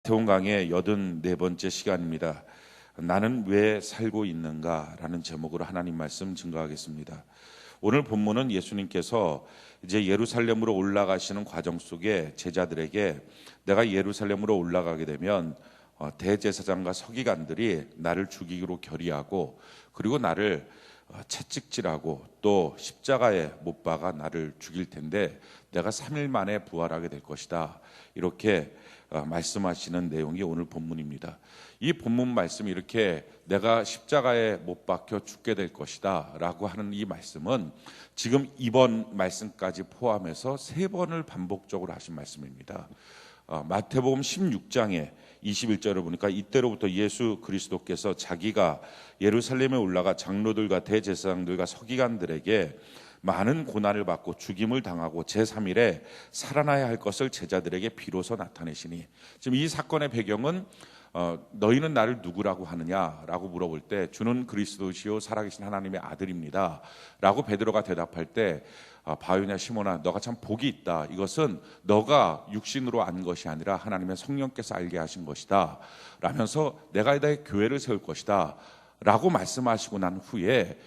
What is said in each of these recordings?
태원강의 84번째 시간입니다. 나는 왜 살고 있는가? 라는 제목으로 하나님 말씀 증거하겠습니다. 오늘 본문은 예수님께서 이제 예루살렘으로 올라가시는 과정 속에 제자들에게 내가 예루살렘으로 올라가게 되면 대제사장과 서기관들이 나를 죽이기로 결의하고 그리고 나를 채찍질하고 또 십자가에 못 박아 나를 죽일 텐데 내가 3일 만에 부활하게 될 것이다. 이렇게 말씀하시는 내용이 오늘 본문입니다. 이 본문 말씀이 이렇게 내가 십자가에 못 박혀 죽게 될 것이다 라고 하는 이 말씀은 지금 이번 말씀까지 포함해서 3번을 반복적으로 하신 말씀입니다. 마태복음 16장에 21절을 보니까 이때로부터 예수 그리스도께서 자기가 예루살렘에 올라가 장로들과 대제사장들과 서기관들에게 많은 고난을 받고 죽임을 당하고 제3일에 살아나야 할 것을 제자들에게 비로소 나타내시니, 지금 이 사건의 배경은 너희는 나를 누구라고 하느냐라고 물어볼 때 주는 그리스도시요 살아계신 하나님의 아들입니다 라고 베드로가 대답할 때 바요냐 시몬아 너가 참 복이 있다. 이것은 너가 육신으로 안 것이 아니라 하나님의 성령께서 알게 하신 것이다 라면서 내가 이제 교회를 세울 것이다 라고 말씀하시고 난 후에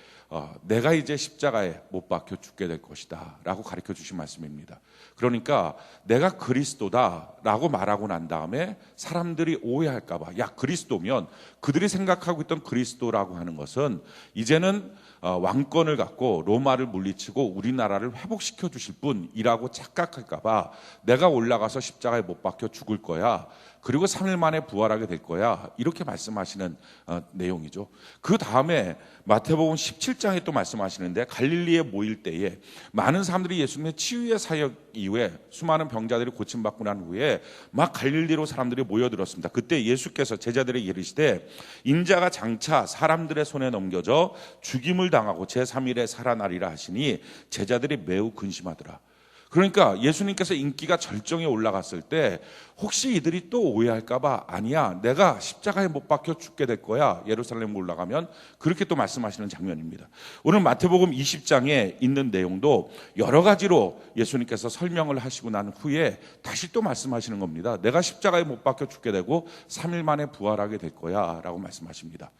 내가 이제 십자가에 못 박혀 죽게 될 것이다 라고 가르쳐 주신 말씀입니다. 그러니까 내가 그리스도다 라고 말하고 난 다음에 사람들이 오해할까 봐, 야 그리스도면, 그들이 생각하고 있던 그리스도라고 하는 것은 이제는 왕권을 갖고 로마를 물리치고 우리나라를 회복시켜 주실 분이라고 착각할까 봐 내가 올라가서 십자가에 못 박혀 죽을 거야, 그리고 3일 만에 부활하게 될 거야, 이렇게 말씀하시는 내용이죠. 그 다음에 마태복음 17장에 또 말씀하시는데 갈릴리에 모일 때에 많은 사람들이 예수님의 치유의 사역 이후에 수많은 병자들이 고침받고 난 후에 막 갈릴리로 사람들이 모여들었습니다. 그때 예수께서 제자들에게 이르시되 인자가 장차 사람들의 손에 넘겨져 죽임을 당하고 제3일에 살아나리라 하시니 제자들이 매우 근심하더라. 그러니까 예수님께서 인기가 절정에 올라갔을 때 혹시 이들이 또 오해할까 봐 아니야, 내가 십자가에 못 박혀 죽게 될 거야, 예루살렘 올라가면, 그렇게 또 말씀하시는 장면입니다. 오늘 마태복음 20장에 있는 내용도 여러 가지로 예수님께서 설명을 하시고 난 후에 다시 또 말씀하시는 겁니다. 내가 십자가에 못 박혀 죽게 되고 3일 만에 부활하게 될 거야 라고 말씀하십니다.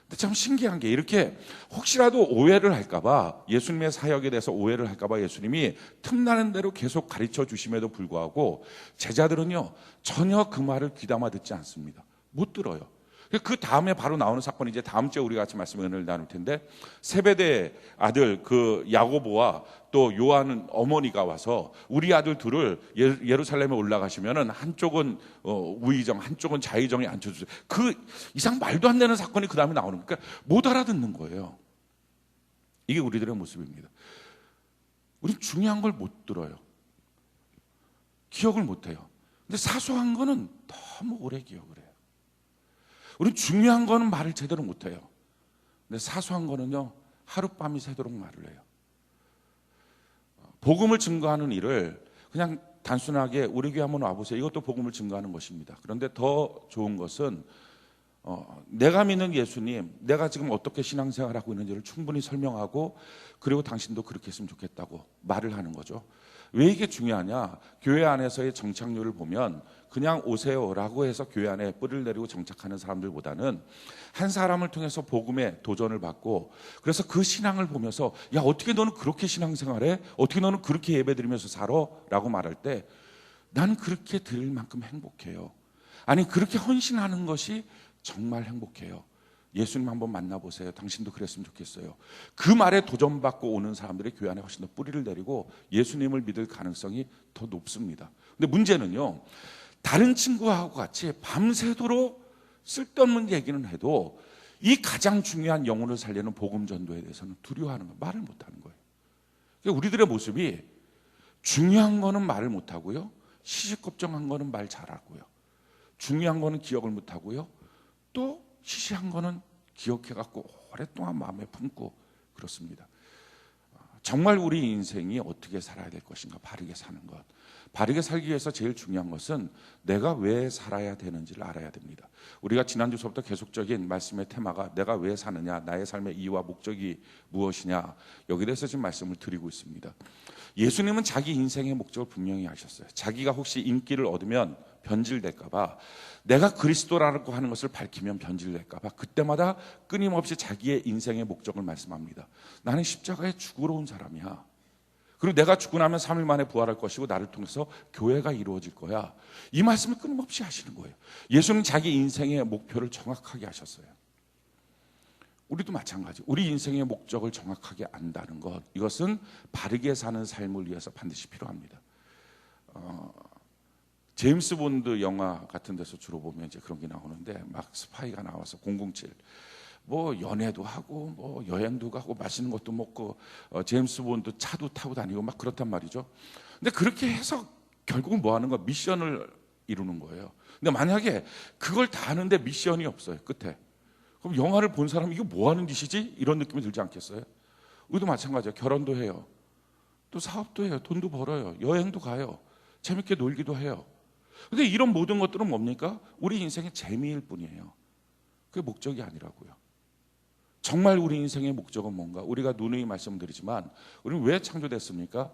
근데 참 신기한 게, 이렇게 혹시라도 오해를 할까봐, 예수님의 사역에 대해서 오해를 할까봐 예수님이 틈나는 대로 계속 가르쳐 주심에도 불구하고 제자들은요 전혀 그 말을 귀담아 듣지 않습니다. 못 들어요. 그 다음에 바로 나오는 사건이 이제 다음 주에 우리 같이 말씀을 나눌 텐데, 세베대 아들 그 야고보와 또 요한 어머니가 와서 우리 아들 둘을 예루살렘에 올라가시면은 한쪽은 우의정 한쪽은 좌의정에 앉혀주세요. 그 이상 말도 안 되는 사건이 그 다음에 나오는 거니까 못 알아듣는 거예요. 이게 우리들의 모습입니다. 우린 중요한 걸 못 들어요. 기억을 못 해요. 근데 사소한 거는 너무 오래 기억을 해요. 우리는 중요한 거는 말을 제대로 못해요. 근데 사소한 거는요 하룻밤이 새도록 말을 해요. 복음을 증거하는 일을 그냥 단순하게 우리 교회 한번 와보세요, 이것도 복음을 증거하는 것입니다. 그런데 더 좋은 것은 내가 믿는 예수님, 내가 지금 어떻게 신앙생활하고 있는지를 충분히 설명하고, 그리고 당신도 그렇게 했으면 좋겠다고 말을 하는 거죠. 왜 이게 중요하냐? 교회 안에서의 정착률을 보면 그냥 오세요라고 해서 교회 안에 뿔을 내리고 정착하는 사람들보다는 한 사람을 통해서 복음에 도전을 받고, 그래서 그 신앙을 보면서 야 어떻게 너는 그렇게 신앙생활해? 어떻게 너는 그렇게 예배드리면서 살아? 라고 말할 때 나는 그렇게 들을 만큼 행복해요. 아니 그렇게 헌신하는 것이 정말 행복해요. 예수님 한번 만나보세요. 당신도 그랬으면 좋겠어요. 그 말에 도전받고 오는 사람들이 교회 안에 훨씬 더 뿌리를 내리고 예수님을 믿을 가능성이 더 높습니다. 근데 문제는요, 다른 친구하고 같이 밤새도록 쓸데없는 얘기는 해도 이 가장 중요한 영혼을 살리는 복음 전도에 대해서는 두려워하는 거, 말을 못하는 거예요. 그러니까 우리들의 모습이 중요한 거는 말을 못하고요, 시시껍정한 거는 말 잘하고요, 중요한 거는 기억을 못하고요, 또 시시한 거는 기억해갖고 오랫동안 마음에 품고 그렇습니다. 정말 우리 인생이 어떻게 살아야 될 것인가, 바르게 사는 것. 바르게 살기 위해서 제일 중요한 것은 내가 왜 살아야 되는지를 알아야 됩니다. 우리가 지난주서부터 계속적인 말씀의 테마가 내가 왜 사느냐, 나의 삶의 이유와 목적이 무엇이냐, 여기에 대해서 지금 말씀을 드리고 있습니다. 예수님은 자기 인생의 목적을 분명히 하셨어요. 자기가 혹시 인기를 얻으면 변질될까 봐, 내가 그리스도라고 하는 것을 밝히면 변질될까 봐 그때마다 끊임없이 자기의 인생의 목적을 말씀합니다. 나는 십자가에 죽으러 온 사람이야. 그리고 내가 죽고 나면 3일 만에 부활할 것이고 나를 통해서 교회가 이루어질 거야. 이 말씀을 끊임없이 하시는 거예요. 예수는 자기 인생의 목표를 정확하게 하셨어요. 우리도 마찬가지. 우리 인생의 목적을 정확하게 안다는 것, 이것은 바르게 사는 삶을 위해서 반드시 필요합니다. 제임스 본드 영화 같은 데서 주로 보면 이제 그런 게 나오는데, 막 스파이가 나와서 007 뭐 연애도 하고 뭐 여행도 가고 맛있는 것도 먹고 제임스 본드 차도 타고 다니고 막 그렇단 말이죠. 근데 그렇게 해서 결국은 뭐 하는 거야? 미션을 이루는 거예요. 근데 만약에 그걸 다 하는데 미션이 없어요, 끝에. 그럼 영화를 본 사람이 이거 뭐 하는 짓이지? 이런 느낌이 들지 않겠어요? 우리도 마찬가지예요. 결혼도 해요. 또 사업도 해요. 돈도 벌어요. 여행도 가요. 재밌게 놀기도 해요. 근데 이런 모든 것들은 뭡니까? 우리 인생의 재미일 뿐이에요. 그게 목적이 아니라고요. 정말 우리 인생의 목적은 뭔가? 우리가 누누이 말씀드리지만 우리는 왜 창조됐습니까?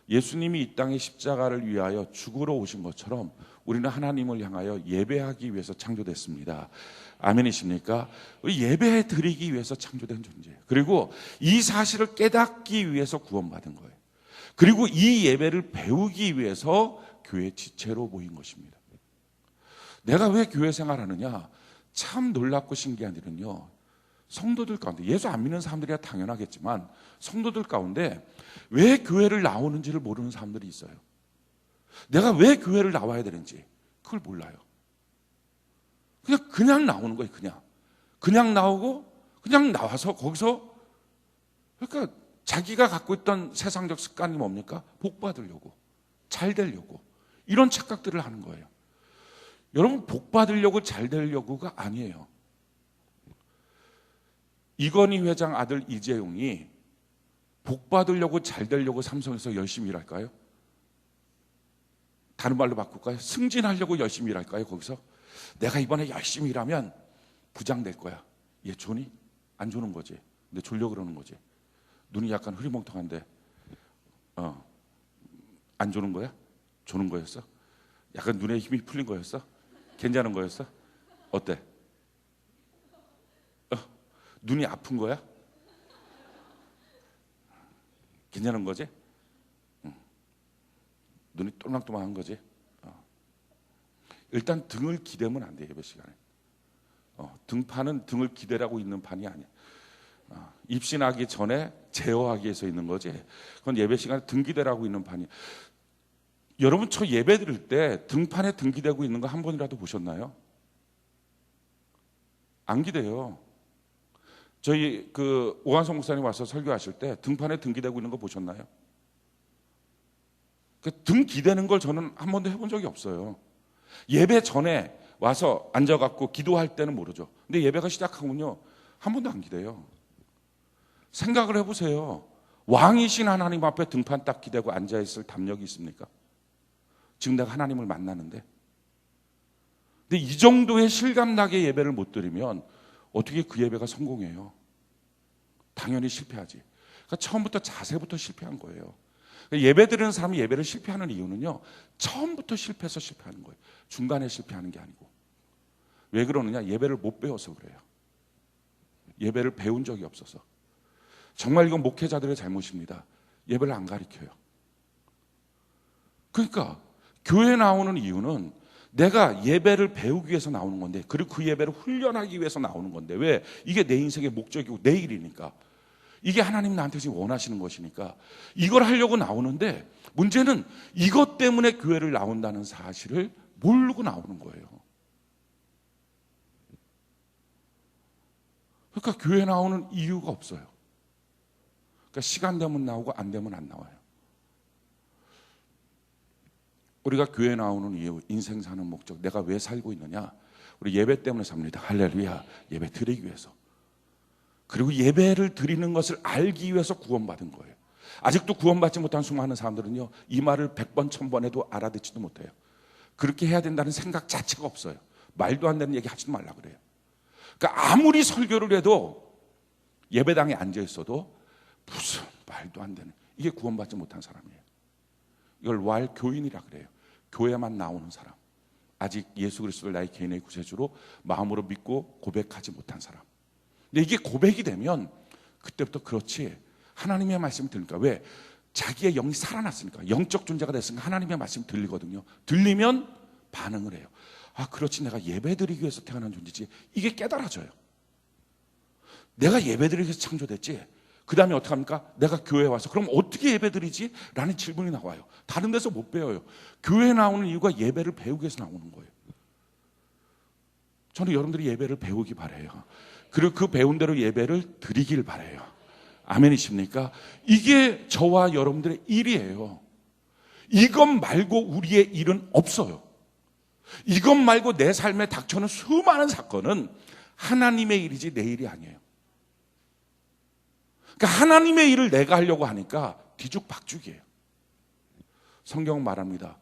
예수님이 이 땅에 십자가를 위하여 죽으러 오신 것처럼 우리는 하나님을 향하여 예배하기 위해서 창조됐습니다. 아멘이십니까? 우리 예배 드리기 위해서 창조된 존재예요. 그리고 이 사실을 깨닫기 위해서 구원받은 거예요. 그리고 이 예배를 배우기 위해서 교회 지체로 모인 것입니다. 내가 왜 교회 생활하느냐? 참 놀랍고 신기한 일은요, 성도들 가운데, 예수 안 믿는 사람들이야 당연하겠지만 성도들 가운데 왜 교회를 나오는지를 모르는 사람들이 있어요. 내가 왜 교회를 나와야 되는지 그걸 몰라요. 그냥 나오는 거예요. 그냥 나오고 그냥 나와서 거기서, 그러니까 자기가 갖고 있던 세상적 습관이 뭡니까? 복 받으려고, 잘 되려고, 이런 착각들을 하는 거예요. 여러분, 복 받으려고 잘 되려고가 아니에요. 이건희 회장 아들 이재용이 복 받으려고 잘 되려고 삼성에서 열심히 일할까요? 다른 말로 바꿀까요? 승진하려고 열심히 일할까요? 거기서 내가 이번에 열심히 일하면 부장 될 거야. 얘 조니? 안 조는 거지. 근데 졸려 그러는 거지. 눈이 약간 흐리멍텅한데 안 조는 거야? 조는 거였어? 약간 눈에 힘이 풀린 거였어? 괜찮은 거였어? 어때? 눈이 아픈 거야? 괜찮은 거지? 눈이 똘망똘망한 거지? 일단 등을 기대면 안 돼, 예배 시간에. 등판은 등을 기대라고 있는 판이 아니야. 입신하기 전에 제어하기 위해서 있는 거지. 그건 예배 시간에 등 기대라고 있는 판이야. 여러분, 저 예배 드릴 때 등판에 등 기대고 있는 거 한 번이라도 보셨나요? 안 기대요. 저희 오한성 목사님 와서 설교하실 때 등판에 등 기대고 있는 거 보셨나요? 등 기대는 걸 저는 한 번도 해본 적이 없어요. 예배 전에 와서 앉아갖고 기도할 때는 모르죠. 근데 예배가 시작하면요, 한 번도 안 기대요. 생각을 해보세요. 왕이신 하나님 앞에 등판 딱 기대고 앉아있을 담력이 있습니까? 지금 내가 하나님을 만나는데. 근데 이 정도의 실감나게 예배를 못 드리면 어떻게 그 예배가 성공해요? 당연히 실패하지. 그러니까 처음부터 자세부터 실패한 거예요. 그러니까 예배 드리는 사람이 예배를 실패하는 이유는요, 처음부터 실패해서 실패하는 거예요. 중간에 실패하는 게 아니고. 왜 그러느냐? 예배를 못 배워서 그래요. 예배를 배운 적이 없어서. 정말 이건 목회자들의 잘못입니다. 예배를 안 가르쳐요. 그러니까 교회 나오는 이유는 내가 예배를 배우기 위해서 나오는 건데, 그리고 그 예배를 훈련하기 위해서 나오는 건데, 왜? 이게 내 인생의 목적이고 내 일이니까. 이게 하나님 나한테 지금 원하시는 것이니까 이걸 하려고 나오는데, 문제는 이것 때문에 교회를 나온다는 사실을 모르고 나오는 거예요. 그러니까 교회 나오는 이유가 없어요. 그러니까 시간 되면 나오고 안 되면 안 나와요. 우리가 교회 나오는 이유, 인생 사는 목적, 내가 왜 살고 있느냐? 우리 예배 때문에 삽니다. 할렐루야. 예배 드리기 위해서. 그리고 예배를 드리는 것을 알기 위해서 구원받은 거예요. 아직도 구원받지 못한 수많은 사람들은요, 이 말을 100번 1000번 해도 알아듣지도 못해요. 그렇게 해야 된다는 생각 자체가 없어요. 말도 안 되는 얘기 하지도 말라 그래요. 그러니까 아무리 설교를 해도 예배당에 앉아 있어도 무슨 말도 안 되는, 이게 구원받지 못한 사람이에요. 이걸 왈 교인이라 그래요. 교회만 나오는 사람, 아직 예수 그리스도를 나의 개인의 구세주로 마음으로 믿고 고백하지 못한 사람. 근데 이게 고백이 되면 그때부터 그렇지, 하나님의 말씀을 들으니까, 왜? 자기의 영이 살아났으니까, 영적 존재가 됐으니까 하나님의 말씀이 들리거든요. 들리면 반응을 해요. 아, 그렇지, 내가 예배드리기 위해서 태어난 존재지. 이게 깨달아져요. 내가 예배드리기 위해서 창조됐지. 그 다음에 어떻게 합니까? 내가 교회에 와서 그럼 어떻게 예배드리지? 라는 질문이 나와요. 다른 데서 못 배워요. 교회에 나오는 이유가 예배를 배우기 위해서 나오는 거예요. 저는 여러분들이 예배를 배우기 바라요. 그리고 그 배운 대로 예배를 드리길 바라요. 아멘이십니까? 이게 저와 여러분들의 일이에요. 이것 말고 우리의 일은 없어요. 이것 말고 내 삶에 닥쳐오는 수많은 사건은 하나님의 일이지 내 일이 아니에요. 그러니까 하나님의 일을 내가 하려고 하니까 뒤죽박죽이에요. 성경은 말합니다.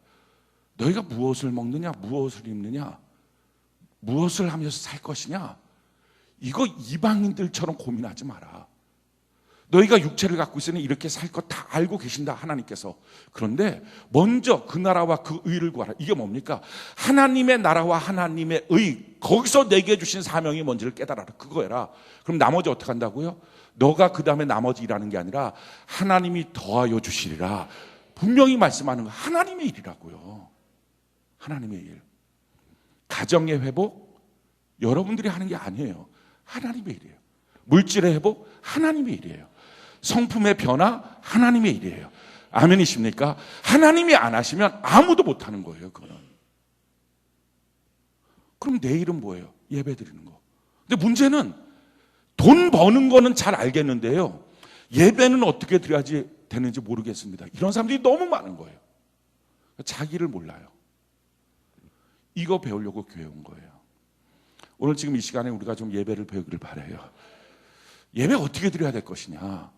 너희가 무엇을 먹느냐, 무엇을 입느냐, 무엇을 하면서 살 것이냐, 이거 이방인들처럼 고민하지 마라. 너희가 육체를 갖고 있으니 이렇게 살 것 다 알고 계신다, 하나님께서. 그런데 먼저 그 나라와 그 의를 구하라. 이게 뭡니까? 하나님의 나라와 하나님의 의, 거기서 내게 주신 사명이 뭔지를 깨달아라. 그거 해라. 그럼 나머지 어떻게 한다고요? 너가 그 다음에 나머지 일하는 게 아니라 하나님이 더하여 주시리라. 분명히 말씀하는 거 하나님의 일이라고요. 하나님의 일. 가정의 회복, 여러분들이 하는 게 아니에요. 하나님의 일이에요. 물질의 회복, 하나님의 일이에요. 성품의 변화, 하나님의 일이에요. 아멘이십니까? 하나님이 안 하시면 아무도 못 하는 거예요, 그거는. 그럼 내 일은 뭐예요? 예배 드리는 거. 근데 문제는 돈 버는 거는 잘 알겠는데요, 예배는 어떻게 드려야지 되는지 모르겠습니다. 이런 사람들이 너무 많은 거예요. 자기를 몰라요. 이거 배우려고 교회 온 거예요. 오늘 지금 이 시간에 우리가 좀 예배를 배우기를 바라요. 예배 어떻게 드려야 될 것이냐.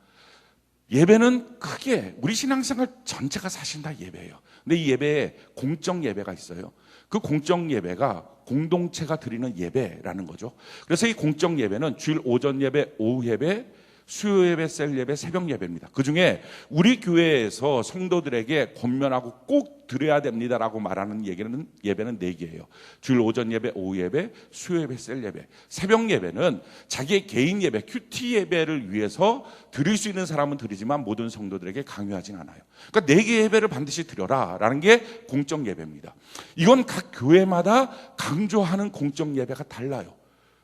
예배는 크게 우리 신앙생활 전체가 사실 다 예배예요. 근데 이 예배에 공적 예배가 있어요. 그 공적 예배가 공동체가 드리는 예배라는 거죠. 그래서 이 공적 예배는 주일 오전 예배, 오후 예배, 수요 예배, 셀 예배, 새벽 예배입니다. 그중에 우리 교회에서 성도들에게 권면하고 꼭 드려야 됩니다라고 말하는 예배는 4개예요. 주일 오전 예배, 오후 예배, 수요 예배, 셀 예배. 새벽 예배는 자기의 개인 예배, 큐티 예배를 위해서 드릴 수 있는 사람은 드리지만 모든 성도들에게 강요하진 않아요. 그러니까 4개 예배를 반드시 드려라라는 게 공적 예배입니다. 이건 각 교회마다 강조하는 공적 예배가 달라요.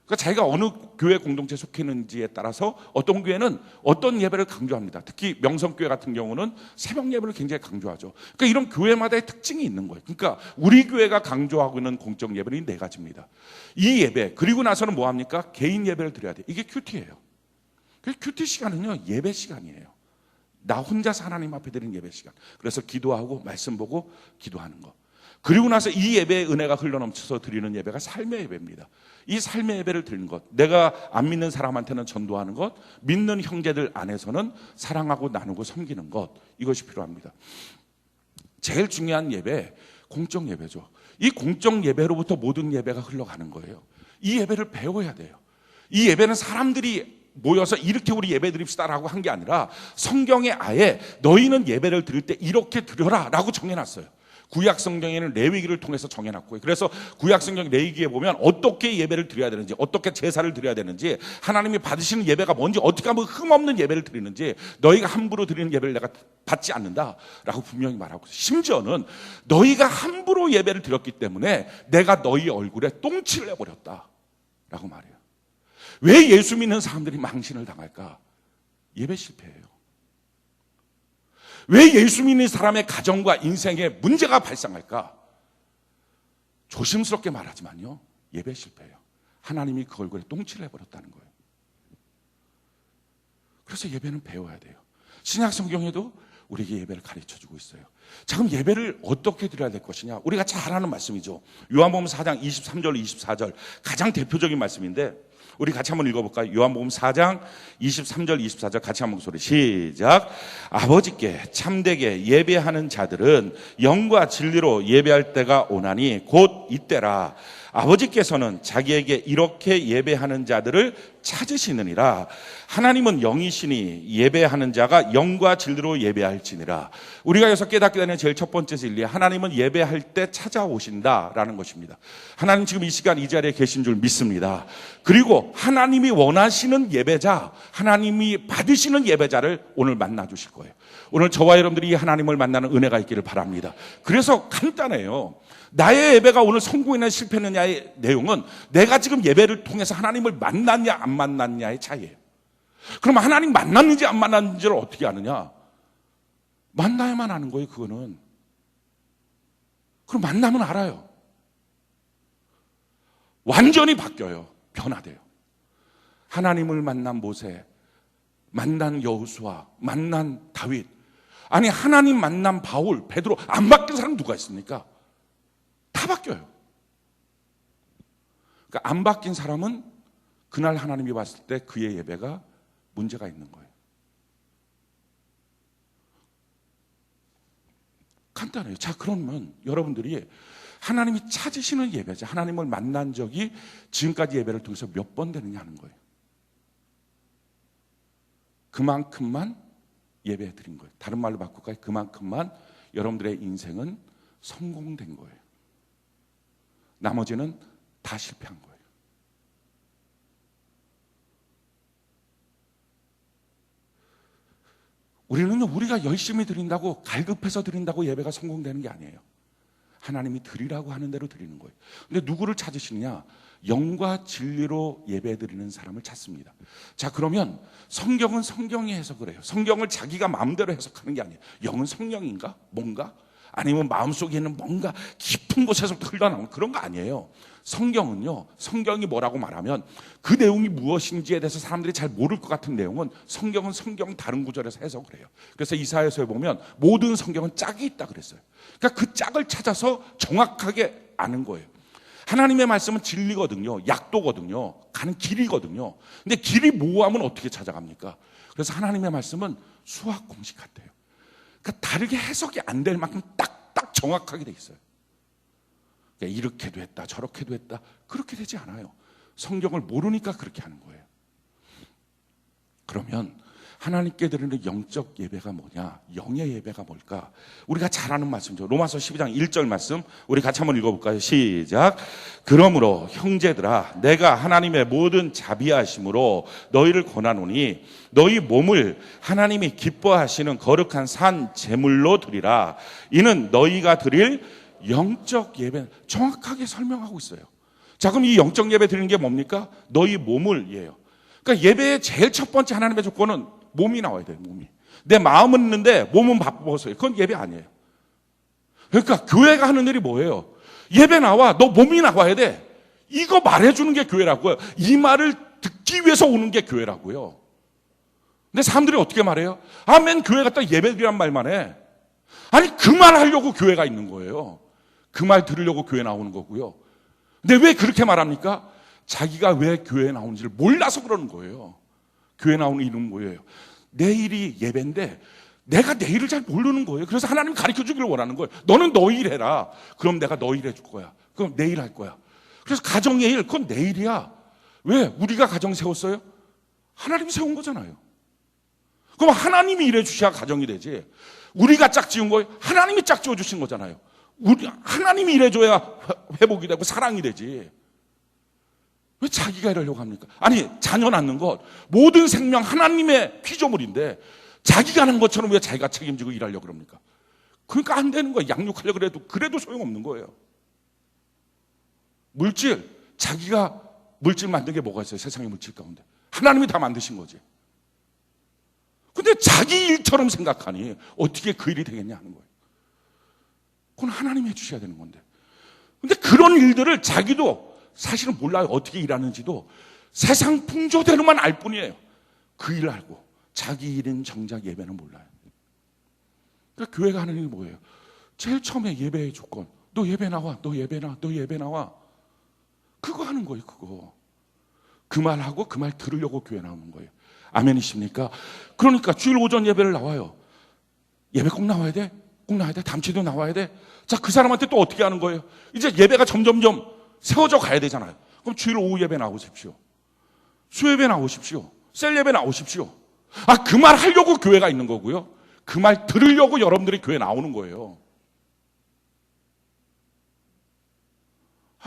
그러니까 자기가 어느 교회 공동체에 속해 있는지에 따라서 어떤 교회는 어떤 예배를 강조합니다. 특히 명성교회 같은 경우는 새벽 예배를 굉장히 강조하죠. 그러니까 이런 교회마다의 특징이 있는 거예요. 그러니까 우리 교회가 강조하고 있는 공적 예배는 4가지입니다. 이 예배, 그리고 나서는 뭐 합니까? 개인 예배를 드려야 돼요. 이게 큐티예요. 그래서 큐티 시간은요, 예배 시간이에요. 나 혼자서 하나님 앞에 드리는 예배 시간. 그래서 기도하고 말씀 보고 기도하는 거. 그리고 나서 이 예배의 은혜가 흘러넘쳐서 드리는 예배가 삶의 예배입니다. 이 삶의 예배를 드리는 것, 내가 안 믿는 사람한테는 전도하는 것, 믿는 형제들 안에서는 사랑하고 나누고 섬기는 것, 이것이 필요합니다. 제일 중요한 예배, 공적 예배죠. 이 공적 예배로부터 모든 예배가 흘러가는 거예요. 이 예배를 배워야 돼요. 이 예배는 사람들이 모여서 이렇게 우리 예배 드립시다라고 한 게 아니라 성경에 아예 너희는 예배를 드릴 때 이렇게 드려라 라고 정해놨어요. 구약 성경에는 레위기를 통해서 정해놨고요. 그래서 구약 성경 레위기에 보면 어떻게 예배를 드려야 되는지, 어떻게 제사를 드려야 되는지, 하나님이 받으시는 예배가 뭔지, 어떻게 하면 흠없는 예배를 드리는지, 너희가 함부로 드리는 예배를 내가 받지 않는다라고 분명히 말하고 있어요. 심지어는 너희가 함부로 예배를 드렸기 때문에 내가 너희 얼굴에 똥칠을 내버렸다라고 말해요. 왜 예수 믿는 사람들이 망신을 당할까? 예배 실패예요. 왜 예수 믿는 사람의 가정과 인생에 문제가 발생할까? 조심스럽게 말하지만요, 예배 실패예요. 하나님이 그 얼굴에 똥칠을 해버렸다는 거예요. 그래서 예배는 배워야 돼요. 신약 성경에도 우리에게 예배를 가르쳐주고 있어요. 자, 그럼 예배를 어떻게 드려야 될 것이냐? 우리가 잘 아는 말씀이죠. 요한복음 4장 23절 24절 가장 대표적인 말씀인데 우리 같이 한번 읽어볼까요? 요한복음 4장 23절 24절 같이 한번 소리 시작. 아버지께 참되게 예배하는 자들은 영과 진리로 예배할 때가 오나니 곧 이때라. 아버지께서는 자기에게 이렇게 예배하는 자들을 찾으시느니라. 하나님은 영이시니 예배하는 자가 영과 진리로 예배할지니라. 우리가 여기서 깨닫게 되는 제일 첫 번째 진리, 하나님은 예배할 때 찾아오신다라는 것입니다. 하나님 지금 이 시간 이 자리에 계신 줄 믿습니다. 그리고 하나님이 원하시는 예배자, 하나님이 받으시는 예배자를 오늘 만나 주실 거예요. 오늘 저와 여러분들이 이 하나님을 만나는 은혜가 있기를 바랍니다. 그래서 간단해요. 나의 예배가 오늘 성공이냐 실패했느냐의 내용은 내가 지금 예배를 통해서 하나님을 만났냐 안 만났냐의 차이예요. 그럼 하나님 만났는지 안 만났는지를 어떻게 아느냐? 만나야만 아는 거예요, 그거는. 그럼 만나면 알아요. 완전히 바뀌어요. 변화돼요. 하나님을 만난 모세, 만난 여호수아, 만난 다윗, 아니 하나님 만난 바울, 베드로, 안 바뀐 사람 누가 있습니까? 다 바뀌어요. 그러니까 안 바뀐 사람은 그날 하나님이 봤을 때 그의 예배가 문제가 있는 거예요. 간단해요. 자, 그러면 여러분들이 하나님이 찾으시는 예배자, 하나님을 만난 적이 지금까지 예배를 통해서 몇 번 되느냐 하는 거예요. 그만큼만 예배 드린 거예요. 다른 말로 바꿀까요? 그만큼만 여러분들의 인생은 성공된 거예요. 나머지는 다 실패한 거예요. 우리는요, 우리가 열심히 드린다고, 갈급해서 드린다고 예배가 성공되는 게 아니에요. 하나님이 드리라고 하는 대로 드리는 거예요. 근데 누구를 찾으시느냐? 영과 진리로 예배 드리는 사람을 찾습니다. 자, 그러면 성경은 성경이 해석을 해요. 성경을 자기가 마음대로 해석하는 게 아니에요. 영은 성령인가? 뭔가? 아니면 마음속에 있는 뭔가 깊은 곳에서부터 흘러나오는 그런 거 아니에요. 성경은요, 성경이 뭐라고 말하면 그 내용이 무엇인지에 대해서 사람들이 잘 모를 것 같은 내용은 성경은 성경 다른 구절에서 해석을 해요. 그래서 이사야서에 보면 모든 성경은 짝이 있다 그랬어요. 그러니까 그 짝을 찾아서 정확하게 아는 거예요. 하나님의 말씀은 진리거든요. 약도거든요. 가는 길이거든요. 근데 길이 모호하면 어떻게 찾아갑니까? 그래서 하나님의 말씀은 수학 공식 같아요. 그러니까 다르게 해석이 안 될 만큼 딱딱 정확하게 돼 있어요. 그러니까 이렇게도 했다, 저렇게도 했다, 그렇게 되지 않아요. 성경을 모르니까 그렇게 하는 거예요. 그러면 하나님께 드리는 영적 예배가 뭐냐? 영의 예배가 뭘까? 우리가 잘 아는 말씀이죠. 로마서 12장 1절 말씀 우리 같이 한번 읽어볼까요? 시작. 그러므로 형제들아, 내가 하나님의 모든 자비하심으로 너희를 권하노니 너희 몸을 하나님이 기뻐하시는 거룩한 산 제물로 드리라. 이는 너희가 드릴 영적 예배. 정확하게 설명하고 있어요. 자, 그럼 이 영적 예배 드리는 게 뭡니까? 너희 몸을 예요. 그러니까 예배의 제일 첫 번째 하나님의 조건은 몸이 나와야 돼요. 몸이. 내 마음은 있는데 몸은 바빠서요. 그건 예배 아니에요. 그러니까 교회가 하는 일이 뭐예요? 예배 나와. 너 몸이 나와야 돼. 이거 말해주는 게 교회라고요. 이 말을 듣기 위해서 오는 게 교회라고요. 근데 사람들이 어떻게 말해요? 아멘, 교회 갔다 예배드리란 말만 해. 아니, 그 말 하려고 교회가 있는 거예요. 그 말 들으려고 교회 나오는 거고요. 근데 왜 그렇게 말합니까? 자기가 왜 교회에 나오는지를 몰라서 그러는 거예요. 교회 나오는 이유는 뭐예요? 내일이 예배인데 내가 내일을 잘 모르는 거예요. 그래서 하나님 가르쳐 주기를 원하는 거예요. 너는 너 일 해라. 그럼 내가 너 일 해줄 거야. 그럼 내일 할 거야. 그래서 가정의 일, 그건 내일이야. 왜? 우리가 가정 세웠어요? 하나님이 세운 거잖아요. 그럼 하나님이 일해 주셔야 가정이 되지. 우리가 짝 지은 거예요? 하나님이 짝 지어 주신 거잖아요. 하나님이 일해 줘야 회복이 되고 사랑이 되지. 왜 자기가 이러려고 합니까? 아니, 자녀 낳는 것, 모든 생명 하나님의 피조물인데 자기가 하는 것처럼 왜 자기가 책임지고 일하려고 그럽니까? 그러니까 안 되는 거예요. 양육하려고 그래도 소용없는 거예요. 물질, 자기가 물질 만든 게 뭐가 있어요? 세상의 물질 가운데. 하나님이 다 만드신 거지. 근데 자기 일처럼 생각하니 어떻게 그 일이 되겠냐 하는 거예요. 그건 하나님이 해주셔야 되는 건데. 근데 그런 일들을 자기도 사실은 몰라요. 어떻게 일하는지도. 세상 풍조대로만 알 뿐이에요. 그 일을 알고 자기 일인 정작 예배는 몰라요. 그러니까 교회가 하는 일이 뭐예요? 제일 처음에 예배의 조건. 너 예배 나와. 너 예배 나와. 너 예배 나와. 그거 하는 거예요. 그거. 그 말하고 그 말 들으려고 교회 나오는 거예요. 아멘이십니까? 그러니까 주일 오전 예배를 나와요. 예배 꼭 나와야 돼? 꼭 나와야 돼? 담치도 나와야 돼? 자, 그 사람한테 또 어떻게 하는 거예요? 이제 예배가 점점점 세워져 가야 되잖아요. 그럼 주일 오후 예배 나오십시오. 수요예배 나오십시오. 셀 예배 나오십시오. 그 말 하려고 교회가 있는 거고요. 그 말 들으려고 여러분들이 교회 나오는 거예요.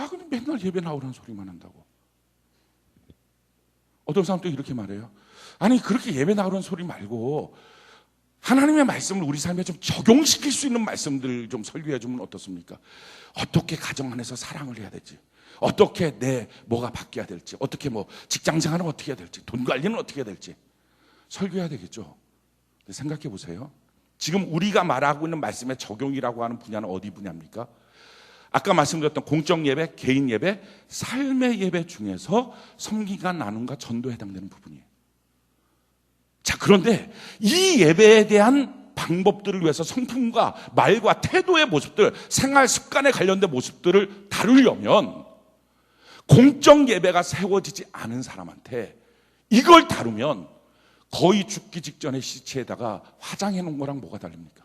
근데 맨날 예배 나오라는 소리만 한다고. 어떤 사람도 이렇게 말해요. 아니, 그렇게 예배 나오라는 소리 말고 하나님의 말씀을 우리 삶에 좀 적용시킬 수 있는 말씀들 좀 설교해 주면 어떻습니까? 어떻게 가정 안에서 사랑을 해야 될지, 어떻게 내 뭐가 바뀌어야 될지, 어떻게 뭐 직장 생활은 어떻게 해야 될지, 돈 관리는 어떻게 해야 될지 설교해야 되겠죠. 생각해 보세요. 지금 우리가 말하고 있는 말씀의 적용이라고 하는 분야는 어디 분야입니까? 아까 말씀드렸던 공적 예배, 개인 예배, 삶의 예배 중에서 섬기가 나눔과 전도에 해당되는 부분이에요. 자, 그런데 이 예배에 대한 방법들을 위해서 성품과 말과 태도의 모습들, 생활 습관에 관련된 모습들을 다루려면 공적 예배가 세워지지 않은 사람한테 이걸 다루면 거의 죽기 직전에 시체에다가 화장해 놓은 거랑 뭐가 다릅니까?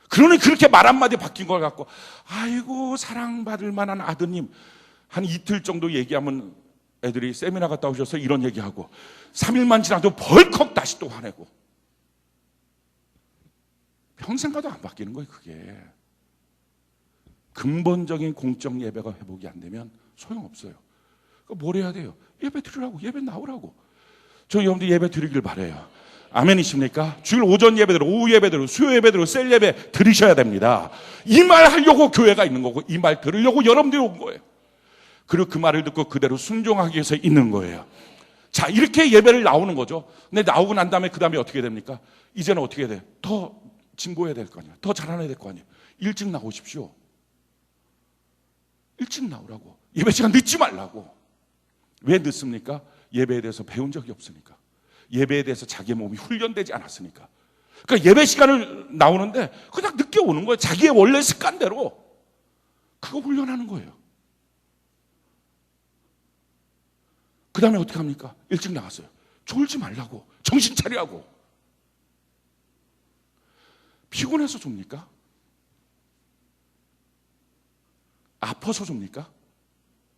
그러니 그렇게 말 한마디 바뀐 걸 갖고 아이고 사랑받을 만한 아드님, 한 이틀 정도 얘기하면 애들이 세미나 갔다 오셔서 이런 얘기하고 3일만 지나도 벌컥 다시 또 화내고 평생 가도 안 바뀌는 거예요. 그게 근본적인 공적 예배가 회복이 안 되면 소용없어요. 그러니까 뭘 해야 돼요? 예배 드리라고, 예배 나오라고. 저 여러분들 예배 드리길 바라요. 아멘이십니까? 주일 오전 예배대로, 오후 예배대로, 수요 예배대로, 셀 예배 들으셔야 됩니다. 이 말 하려고 교회가 있는 거고 이 말 들으려고 여러분들이 온 거예요. 그리고 그 말을 듣고 그대로 순종하기 위해서 있는 거예요. 자, 이렇게 예배를 나오는 거죠. 근데 나오고 난 다음에 그 다음에 어떻게 됩니까? 이제는 어떻게 돼요? 더 진보해야 될 거 아니에요. 더 잘해야 될 거 아니에요. 일찍 나오십시오. 일찍 나오라고. 예배 시간 늦지 말라고. 왜 늦습니까? 예배에 대해서 배운 적이 없으니까. 예배에 대해서 자기의 몸이 훈련되지 않았으니까. 그러니까 예배 시간을 나오는데 그냥 늦게 오는 거예요. 자기의 원래 습관대로. 그거 훈련하는 거예요. 그 다음에 어떻게 합니까? 일찍 나갔어요. 졸지 말라고. 정신 차리라고. 피곤해서 줍니까? 아파서 줍니까?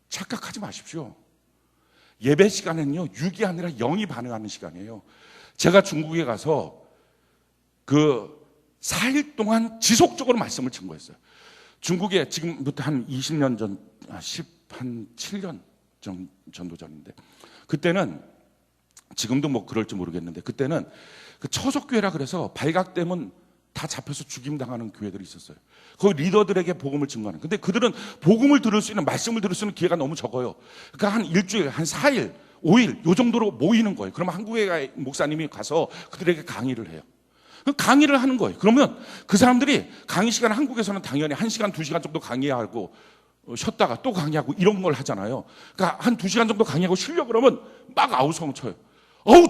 착각하지 마십시오. 예배 시간에는요, 6이 아니라 0이 반응하는 시간이에요. 제가 중국에 가서 그 4일 동안 지속적으로 말씀을 증거했어요. 중국에 지금부터 한 20년 전, 한 7년 전도 전인데, 그때는 지금도 뭐 그럴지 모르겠는데, 그때는 그 처속교회라 그래서 발각되면 다 잡혀서 죽임당하는 교회들이 있었어요. 거기 리더들에게 복음을 증거하는. 근데 그들은 복음을 들을 수 있는, 말씀을 들을 수 있는 기회가 너무 적어요. 그러니까 한 일주일, 한 4일, 5일 요 정도로 모이는 거예요. 그러면 한국에 목사님이 가서 그들에게 강의를 해요. 강의를 하는 거예요. 그러면 그 사람들이 강의 시간, 한국에서는 당연히 1시간, 2시간 정도 강의하고 쉬었다가 또 강의하고 이런 걸 하잖아요. 그러니까 한 2시간 정도 강의하고 쉬려고 그러면 막 아우성을 쳐요.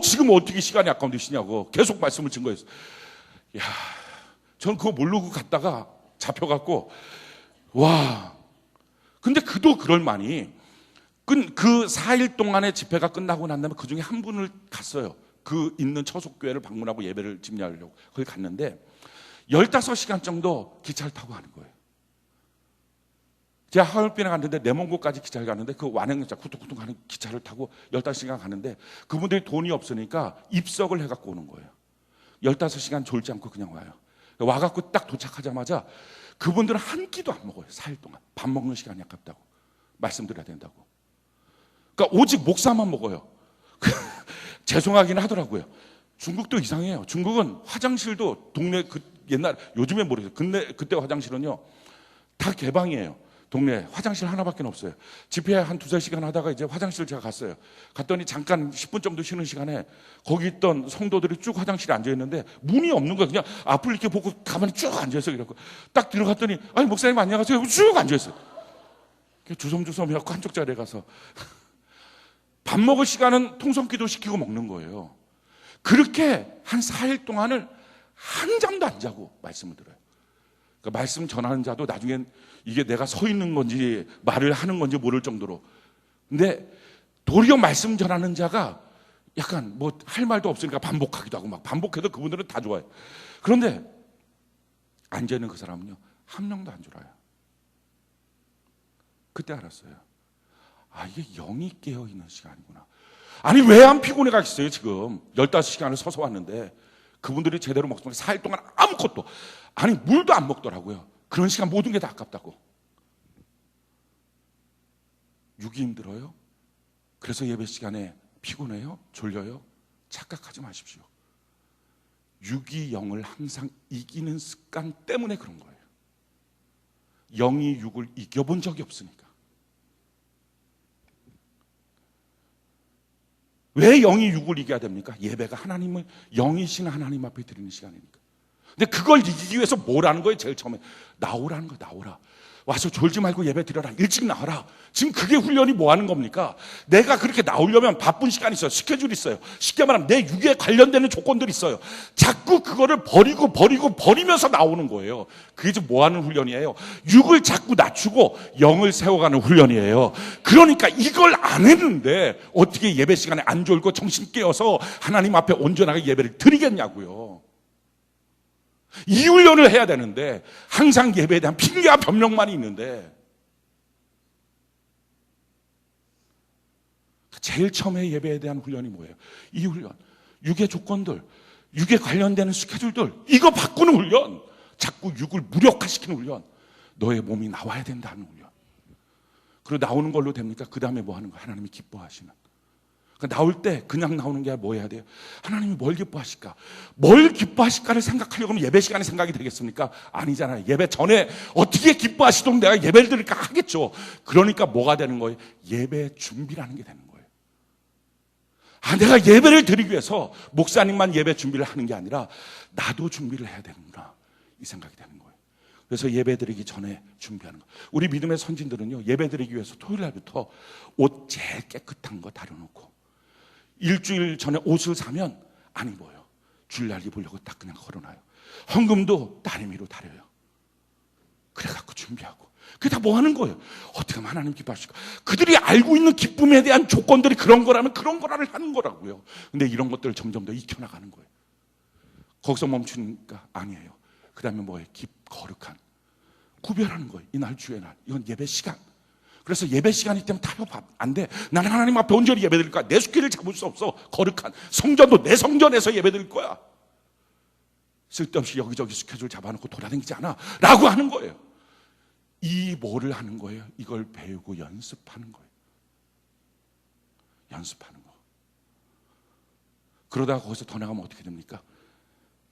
지금 어떻게 시간이 아까운데 쉬냐고 계속 말씀을 증거했어요. 야, 전 그거 모르고 갔다가 잡혀갖고, 와. 근데 그도 그럴만이, 그 4일 동안의 집회가 끝나고 난 다음에 그 중에 한 분을 갔어요. 그 있는 처속교회를 방문하고 예배를 집례하려고. 거기 갔는데, 15시간 정도 기차를 타고 가는 거예요. 제가 하얼빈에 갔는데, 내몽고까지 기차를 갔는데, 그 완행열차, 구뚝구뚝 가는 기차를 타고 15시간 가는데, 그분들이 돈이 없으니까 입석을 해갖고 오는 거예요. 15시간 졸지 않고 그냥 와요. 와갖고 딱 도착하자마자 그분들은 한 끼도 안 먹어요. 4일 동안. 밥 먹는 시간이 아깝다고. 말씀드려야 된다고. 그러니까 오직 목사만 먹어요. 죄송하긴 하더라고요. 중국도 이상해요. 중국은 화장실도 동네 옛날, 요즘에 모르겠어요. 근데 그때 화장실은요, 다 개방이에요. 동네 화장실 하나밖에 없어요. 집회 한 2-3시간 하다가 이제 화장실 제가 갔어요. 갔더니 잠깐 10분 정도 쉬는 시간에 거기 있던 성도들이 쭉 화장실에 앉아있는데 문이 없는 거예요. 그냥 앞을 이렇게 보고 가만히 쭉 앉아있어요. 이러고 딱 들어갔더니 아니 목사님 안녕하세요. 쭉 앉아있어요. 주섬주섬 해갖고 한쪽 자리에 가서 밥 먹을 시간은 통성기도 시키고 먹는 거예요. 그렇게 한 4일 동안을 한 잠도 안 자고 말씀을 들어요. 그러니까 말씀 전하는 자도 나중엔 이게 내가 서 있는 건지 말을 하는 건지 모를 정도로. 근데 도리어 말씀 전하는 자가 약간 뭐 할 말도 없으니까 반복하기도 하고 막 반복해도 그분들은 다 좋아요. 그런데 앉아있는 그 사람은요, 한 명도 안 졸아요. 그때 알았어요. 아, 이게 영이 깨어있는 시간이구나. 아니, 왜 안 피곤해 가겠어요? 지금 15시간을 서서 왔는데 그분들이 제대로 먹던 게 4일 동안 아무것도, 아니 물도 안 먹더라고요. 그런 시간 모든 게 다 아깝다고. 육이 힘들어요? 그래서 예배 시간에 피곤해요? 졸려요? 착각하지 마십시오. 육이 영을 항상 이기는 습관 때문에 그런 거예요. 영이 육을 이겨본 적이 없으니까. 왜 영이 육을 이겨야 됩니까? 예배가 하나님을, 영이신 하나님 앞에 드리는 시간이니까. 근데 그걸 이기기 위해서 뭐라는 거예요? 제일 처음에 나오라는 거예요. 나오라. 와서 졸지 말고 예배 드려라. 일찍 나와라. 지금 그게 훈련이 뭐 하는 겁니까? 내가 그렇게 나오려면 바쁜 시간이 있어요. 스케줄이 있어요. 쉽게 말하면 내 육에 관련되는 조건들이 있어요. 자꾸 그거를 버리면서 나오는 거예요. 그게 지금 뭐 하는 훈련이에요? 육을 자꾸 낮추고 영을 세워가는 훈련이에요. 그러니까 이걸 안 했는데 어떻게 예배 시간에 안 졸고 정신 깨어서 하나님 앞에 온전하게 예배를 드리겠냐고요. 이 훈련을 해야 되는데 항상 예배에 대한 핑계와 변명만이 있는데, 제일 처음에 예배에 대한 훈련이 뭐예요? 이 훈련, 육의 조건들, 육에 관련되는 스케줄들, 이거 바꾸는 훈련, 자꾸 육을 무력화시키는 훈련, 너의 몸이 나와야 된다는 훈련. 그리고 나오는 걸로 됩니까? 그 다음에 뭐 하는 거예요? 하나님이 기뻐하시는. 나올 때 그냥 나오는 게 뭐 해야 돼요? 하나님이 뭘 기뻐하실까? 뭘 기뻐하실까를 생각하려고 하면 예배 시간에 생각이 되겠습니까? 아니잖아요. 예배 전에 어떻게 기뻐하시도록 내가 예배를 드릴까 하겠죠. 그러니까 뭐가 되는 거예요? 예배 준비라는 게 되는 거예요. 아, 내가 예배를 드리기 위해서 목사님만 예배 준비를 하는 게 아니라 나도 준비를 해야 되는구나, 이 생각이 되는 거예요. 그래서 예배 드리기 전에 준비하는 거. 우리 믿음의 선진들은요, 예배 드리기 위해서 토요일 날부터 옷 제일 깨끗한 거 다려놓고, 일주일 전에 옷을 사면 안 입어요. 주일날 입으려고 딱 그냥 걸어놔요. 헌금도 따님이로 다려요. 그래갖고 준비하고. 그게 다 뭐 하는 거예요? 어떻게 하면 하나님 기뻐하실까? 그들이 알고 있는 기쁨에 대한 조건들이 그런 거라면 그런 거라를 하는 거라고요. 근데 이런 것들을 점점 더 익혀나가는 거예요. 거기서 멈추니까 아니에요. 그 다음에 뭐예요? 거룩한 구별하는 거예요. 이날 주의 날, 이건 예배 시간. 그래서 예배 시간이 때문에 타협 안 돼. 나는 하나님 앞에 온전히 예배 드릴 거야. 내 숙기를 잡을 수 없어. 거룩한 성전도 내 성전에서 예배 드릴 거야. 쓸데없이 여기저기 스케줄 잡아놓고 돌아다니지 않아 라고 하는 거예요. 이 뭐를 하는 거예요? 이걸 배우고 연습하는 거예요. 연습하는 거. 그러다가 거기서 더 나가면 어떻게 됩니까?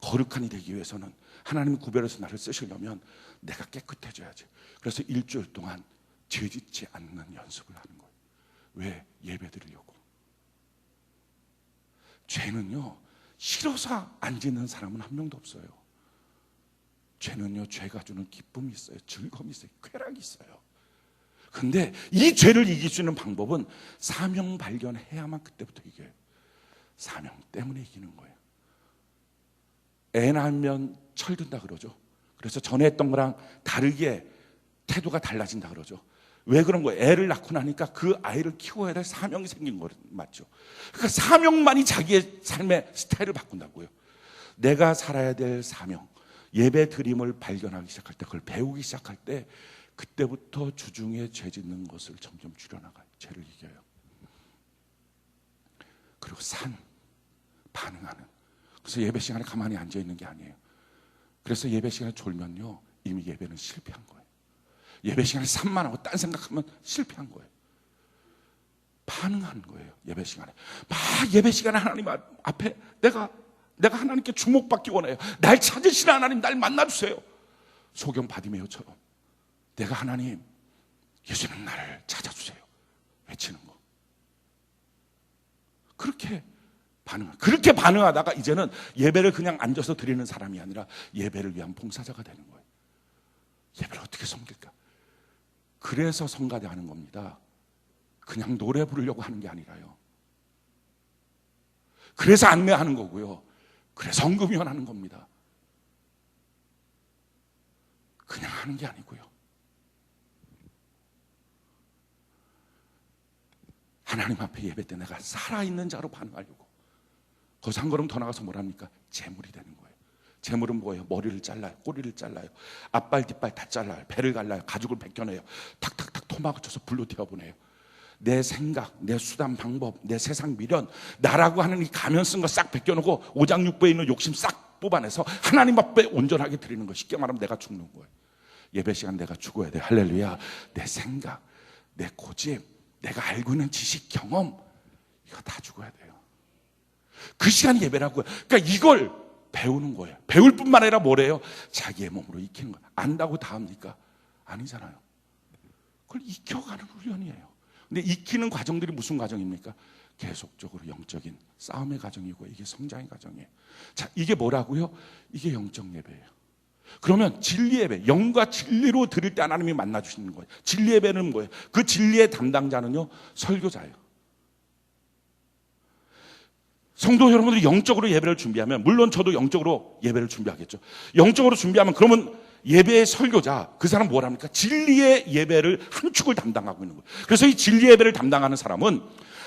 거룩한이 되기 위해서는 하나님이 구별해서 나를 쓰시려면 내가 깨끗해져야지. 그래서 일주일 동안 죄 짓지 않는 연습을 하는 거예요. 왜? 예배 드리려고. 죄는요, 싫어서 안 짓는 사람은 한 명도 없어요. 죄는요, 죄가 주는 기쁨이 있어요. 즐거움이 있어요. 쾌락이 있어요. 근데 이 죄를 이길 수 있는 방법은 사명 발견해야만 그때부터 이겨요. 사명 때문에 이기는 거예요. 애 낳으면 철든다 그러죠. 그래서 전에 했던 거랑 다르게 태도가 달라진다 그러죠. 왜 그런 거예요? 애를 낳고 나니까 그 아이를 키워야 될 사명이 생긴 거 맞죠? 그러니까 사명만이 자기의 삶의 스타일을 바꾼다고요. 내가 살아야 될 사명, 예배 드림을 발견하기 시작할 때, 그걸 배우기 시작할 때, 그때부터 주중에 죄 짓는 것을 점점 줄여나가요. 죄를 이겨요. 그리고 반응하는. 그래서 예배 시간에 가만히 앉아 있는 게 아니에요. 그래서 예배 시간에 졸면요, 이미 예배는 실패한 거예요. 예배 시간에 산만 하고 딴 생각하면 실패한 거예요. 반응하는 거예요. 예배 시간에 막 예배 시간에 하나님 앞에 내가 하나님께 주목받기 원해요. 날 찾으시는 하나님, 날 만나주세요. 소경 바디메오처럼 내가 하나님, 예수님 나를 찾아주세요 외치는 거. 그렇게 반응하다가 이제는 예배를 그냥 앉아서 드리는 사람이 아니라 예배를 위한 봉사자가 되는 거예요. 예배를 어떻게 섬길까? 그래서 성가대 하는 겁니다. 그냥 노래 부르려고 하는 게 아니라요. 그래서 안내하는 거고요. 그래서 헌금위원 하는 겁니다. 그냥 하는 게 아니고요. 하나님 앞에 예배 때 내가 살아있는 자로 반응하려고. 거기서 한 걸음 더 나가서 뭐랍니까? 재물이 되는 거예요. 재물은 뭐예요? 머리를 잘라요, 꼬리를 잘라요, 앞발 뒷발 다 잘라요, 배를 갈라요, 가죽을 벗겨내요, 탁탁탁 토막을 쳐서 불로 태워보내요. 내 생각, 내 수단 방법, 내 세상 미련, 나라고 하는 이 가면 쓴 거 싹 벗겨놓고 오장육부에 있는 욕심 싹 뽑아내서 하나님 앞에 온전하게 드리는 거. 쉽게 말하면 내가 죽는 거예요. 예배 시간 내가 죽어야 돼. 할렐루야. 내 생각, 내 고집, 내가 알고 있는 지식, 경험, 이거 다 죽어야 돼요. 그 시간이 예배라고요. 그러니까 이걸 배우는 거예요. 배울 뿐만 아니라 뭐래요? 자기의 몸으로 익히는 거예요. 안다고 다 합니까? 아니잖아요. 그걸 익혀가는 훈련이에요. 근데 익히는 과정들이 무슨 과정입니까? 계속적으로 영적인 싸움의 과정이고, 이게 성장의 과정이에요. 자, 이게 뭐라고요? 이게 영적 예배예요. 그러면 진리 예배, 영과 진리로 드릴 때 하나님이 만나주시는 거예요. 진리 예배는 뭐예요? 그 진리의 담당자는요, 설교자예요. 성도 여러분들이 영적으로 예배를 준비하면, 물론 저도 영적으로 예배를 준비하겠죠. 영적으로 준비하면 그러면 예배의 설교자, 그 사람 뭘 합니까? 진리의 예배를 한 축을 담당하고 있는 거예요. 그래서 이 진리 예배를 담당하는 사람은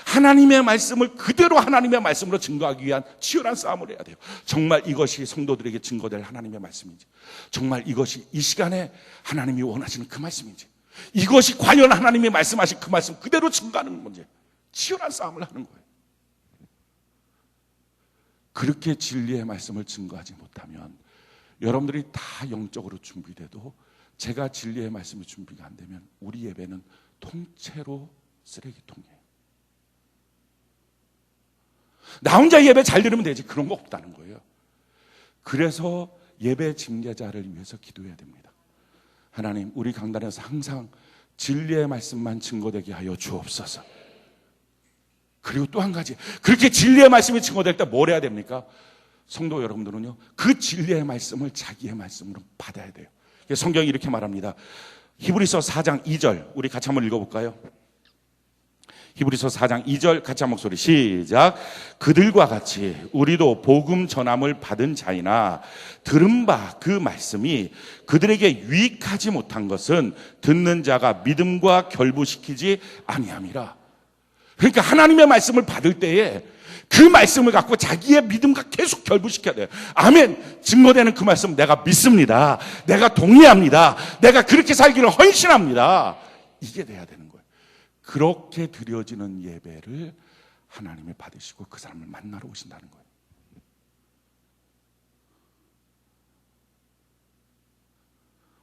하나님의 말씀을 그대로 하나님의 말씀으로 증거하기 위한 치열한 싸움을 해야 돼요. 정말 이것이 성도들에게 증거될 하나님의 말씀인지, 정말 이것이 이 시간에 하나님이 원하시는 그 말씀인지, 이것이 과연 하나님이 말씀하신 그 말씀 그대로 증거하는 건지, 치열한 싸움을 하는 거예요. 그렇게 진리의 말씀을 증거하지 못하면 여러분들이 다 영적으로 준비돼도 제가 진리의 말씀이 준비가 안 되면 우리 예배는 통째로 쓰레기통이에요. 나 혼자 예배 잘 들으면 되지, 그런 거 없다는 거예요. 그래서 예배 집례자를 위해서 기도해야 됩니다. 하나님, 우리 강단에서 항상 진리의 말씀만 증거되게 하여 주옵소서. 그리고 또 한 가지, 그렇게 진리의 말씀이 증거될 때 뭘 해야 됩니까? 성도 여러분들은요, 그 진리의 말씀을 자기의 말씀으로 받아야 돼요. 성경이 이렇게 말합니다. 히브리서 4장 2절 우리 같이 한번 읽어볼까요? 히브리서 4장 2절 같이 한 목소리 시작. 그들과 같이 우리도 복음 전함을 받은 자이나 들은 바 그 말씀이 그들에게 유익하지 못한 것은 듣는 자가 믿음과 결부시키지 아니함이라. 그러니까 하나님의 말씀을 받을 때에 그 말씀을 갖고 자기의 믿음과 계속 결부시켜야 돼요. 아멘. 증거되는 그 말씀 내가 믿습니다. 내가 동의합니다. 내가 그렇게 살기를 헌신합니다. 이게 돼야 되는 거예요. 그렇게 드려지는 예배를 하나님이 받으시고 그 사람을 만나러 오신다는 거예요.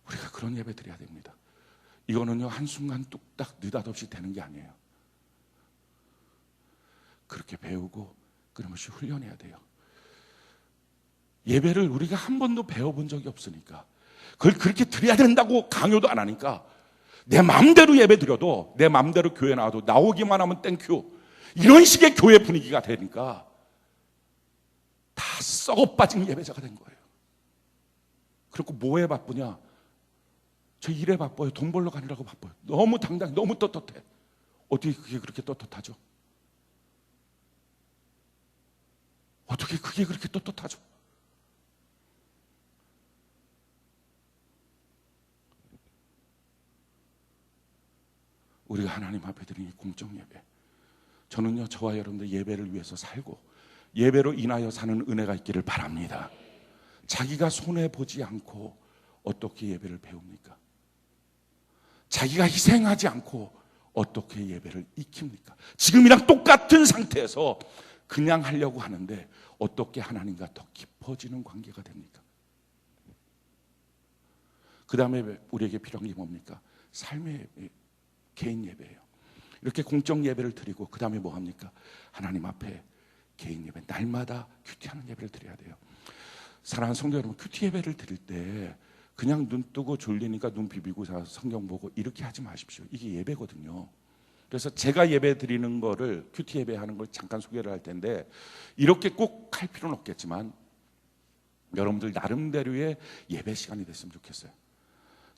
우리가 그런 예배 드려야 됩니다. 이거는요, 한순간 뚝딱 느닷없이 되는 게 아니에요. 그렇게 배우고 끊임없이 훈련해야 돼요. 예배를 우리가 한 번도 배워본 적이 없으니까, 그걸 그렇게 드려야 된다고 강요도 안 하니까 내 마음대로 예배 드려도, 내 마음대로 교회 나와도 나오기만 하면 땡큐, 이런 식의 교회 분위기가 되니까 다 썩어 빠진 예배자가 된 거예요. 그리고 뭐에 바쁘냐? 저 일에 바빠요. 돈 벌러 가느라고 바빠요. 너무 당당해, 너무 떳떳해. 어떻게 그게 그렇게 떳떳하죠? 어떻게 그게 그렇게 떳떳하죠? 우리가 하나님 앞에 드리는 이 공적 예배, 저는요, 저와 여러분들 예배를 위해서 살고 예배로 인하여 사는 은혜가 있기를 바랍니다. 자기가 손해보지 않고 어떻게 예배를 배웁니까? 자기가 희생하지 않고 어떻게 예배를 익힙니까? 지금이랑 똑같은 상태에서 그냥 하려고 하는데 어떻게 하나님과 더 깊어지는 관계가 됩니까? 그 다음에 우리에게 필요한 게 뭡니까? 삶의 예배, 개인 예배예요. 이렇게 공적 예배를 드리고 그 다음에 뭐 합니까? 하나님 앞에 개인 예배, 날마다 큐티하는 예배를 드려야 돼요. 사랑하는 성도 여러분, 큐티 예배를 드릴 때 그냥 눈 뜨고 졸리니까 눈 비비고 성경 보고 이렇게 하지 마십시오. 이게 예배거든요. 그래서 제가 예배 드리는 거를, 큐티 예배 하는 걸 잠깐 소개를 할 텐데, 이렇게 꼭 할 필요는 없겠지만 여러분들 나름대로의 예배 시간이 됐으면 좋겠어요.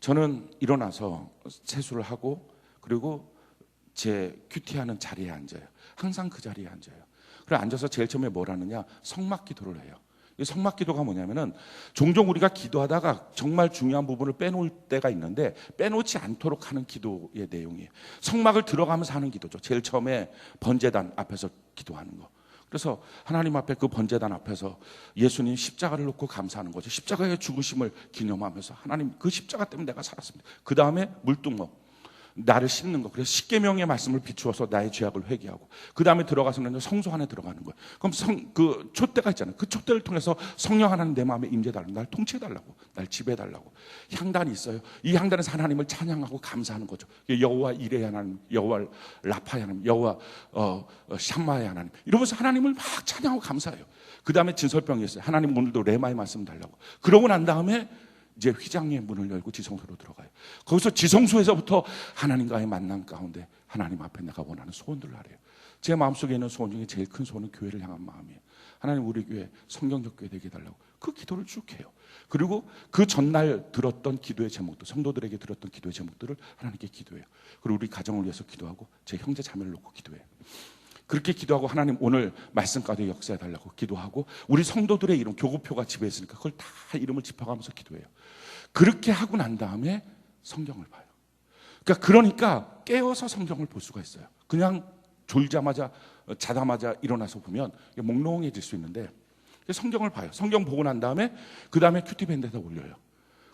저는 일어나서 세수를 하고 그리고 제 큐티하는 자리에 앉아요. 항상 그 자리에 앉아요. 그래 앉아서 제일 처음에 뭘 하느냐? 성막 기도를 해요. 이 성막 기도가 뭐냐면은, 종종 우리가 기도하다가 정말 중요한 부분을 빼놓을 때가 있는데 빼놓지 않도록 하는 기도의 내용이에요. 성막을 들어가면서 하는 기도죠. 제일 처음에 번제단 앞에서 기도하는 거. 그래서 하나님 앞에 그 번제단 앞에서 예수님 십자가를 놓고 감사하는 거죠. 십자가의 죽으심을 기념하면서, 하나님 그 십자가 때문에 내가 살았습니다. 그 다음에 물두멍, 나를 씻는 거. 그래서 십계명의 말씀을 비추어서 나의 죄악을 회개하고 그 다음에 들어가서는 성소 안에 들어가는 거예요. 그럼 그 촛대가 있잖아요. 그 촛대를 통해서 성령 하나님 내 마음에 임재달라고, 날 통치해달라고, 날 지배해달라고. 향단이 있어요. 이 향단에서 하나님을 찬양하고 감사하는 거죠. 여호와 이레의 하나님, 여호와 라파의 하나님, 여호와 샴마의 하나님, 이러면서 하나님을 막 찬양하고 감사해요. 그 다음에 진설병이 있어요. 하나님 오늘도 레마의 말씀 달라고. 그러고 난 다음에 이제 휘장의 문을 열고 지성소로 들어가요. 거기서 지성소에서부터 하나님과의 만남 가운데 하나님 앞에 내가 원하는 소원들을 하래요. 제 마음속에 있는 소원 중에 제일 큰 소원은 교회를 향한 마음이에요. 하나님 우리 교회 성경적 교회 되게 해달라고. 그 기도를 쭉 해요. 그리고 그 전날 들었던 기도의 제목들, 성도들에게 들었던 기도의 제목들을 하나님께 기도해요. 그리고 우리 가정을 위해서 기도하고 제 형제 자매를 놓고 기도해요. 그렇게 기도하고 하나님 오늘 말씀 가운데 역사해달라고 기도하고 우리 성도들의 이름, 교구표가 집에 있으니까 그걸 다 이름을 짚어가면서 기도해요. 그렇게 하고 난 다음에 성경을 봐요. 그러니까 깨어서 성경을 볼 수가 있어요. 그냥 졸자마자 자다마자 일어나서 보면 몽롱해질 수 있는데 성경을 봐요. 성경 보고 난 다음에 그 다음에 큐티밴드에다 올려요.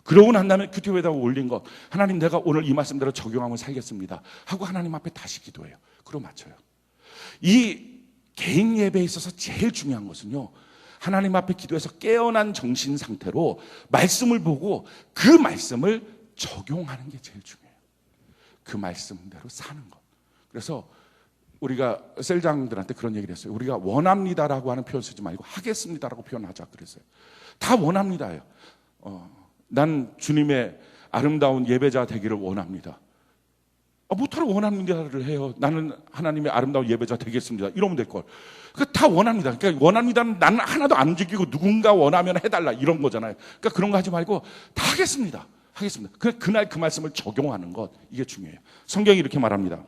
그러고 난 다음에 큐티밴드에다 올린 것, 하나님 내가 오늘 이 말씀대로 적용하면 살겠습니다 하고 하나님 앞에 다시 기도해요. 그러고 맞춰요. 이 개인 예배에 있어서 제일 중요한 것은요, 하나님 앞에 기도해서 깨어난 정신 상태로 말씀을 보고 그 말씀을 적용하는 게 제일 중요해요. 그 말씀대로 사는 것. 그래서 우리가 셀장들한테 그런 얘기를 했어요. 우리가 원합니다라고 하는 표현 쓰지 말고 하겠습니다라고 표현하자 그랬어요. 다 원합니다예요. 난 주님의 아름다운 예배자 되기를 원합니다. 뭐하러 원합니다를 해요? 나는 하나님의 아름다운 예배자 되겠습니다. 이러면 될 걸. 다 원합니다. 그러니까 원합니다는 나는 하나도 안 움직이고 누군가 원하면 해달라 이런 거잖아요. 그러니까 그런 거 하지 말고 다 하겠습니다. 하겠습니다. 그날 그 말씀을 적용하는 것, 이게 중요해요. 성경이 이렇게 말합니다.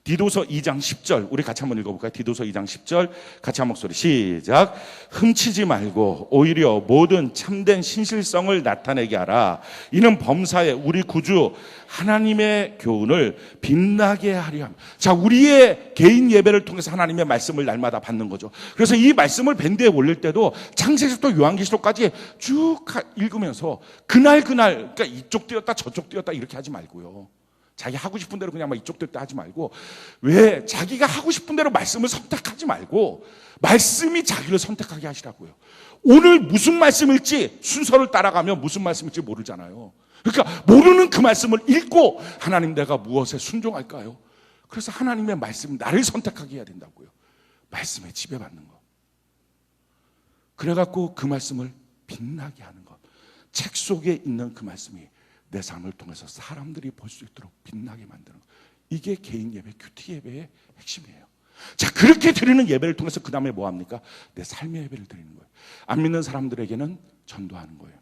디도서 2장 10절 우리 같이 한번 읽어볼까요? 디도서 2장 10절 같이 한 목소리 시작. 훔치지 말고 오히려 모든 참된 신실성을 나타내게 하라. 이는 범사에 우리 구주 하나님의 교훈을 빛나게 하려 합니다. 자, 우리의 개인 예배를 통해서 하나님의 말씀을 날마다 받는 거죠. 그래서 이 말씀을 밴드에 올릴 때도 창세기부터 요한계시록까지 쭉 읽으면서 그날 그러니까 이쪽 뛰었다 저쪽 뛰었다 이렇게 하지 말고요. 자기 하고 싶은 대로 그냥 막 이쪽 됐다 하지 말고, 왜 자기가 하고 싶은 대로 말씀을 선택하지 말고 말씀이 자기를 선택하게 하시라고요. 오늘 무슨 말씀일지 순서를 따라가면 무슨 말씀일지 모르잖아요. 그러니까 모르는 그 말씀을 읽고 하나님 내가 무엇에 순종할까요? 그래서 하나님의 말씀 나를 선택하게 해야 된다고요. 말씀에 지배받는 것. 그래갖고 그 말씀을 빛나게 하는 것. 책 속에 있는 그 말씀이 내 삶을 통해서 사람들이 볼 수 있도록 빛나게 만드는 것. 이게 개인 예배, 큐티 예배의 핵심이에요. 자, 그렇게 드리는 예배를 통해서 그 다음에 뭐 합니까? 내 삶의 예배를 드리는 거예요. 안 믿는 사람들에게는 전도하는 거예요.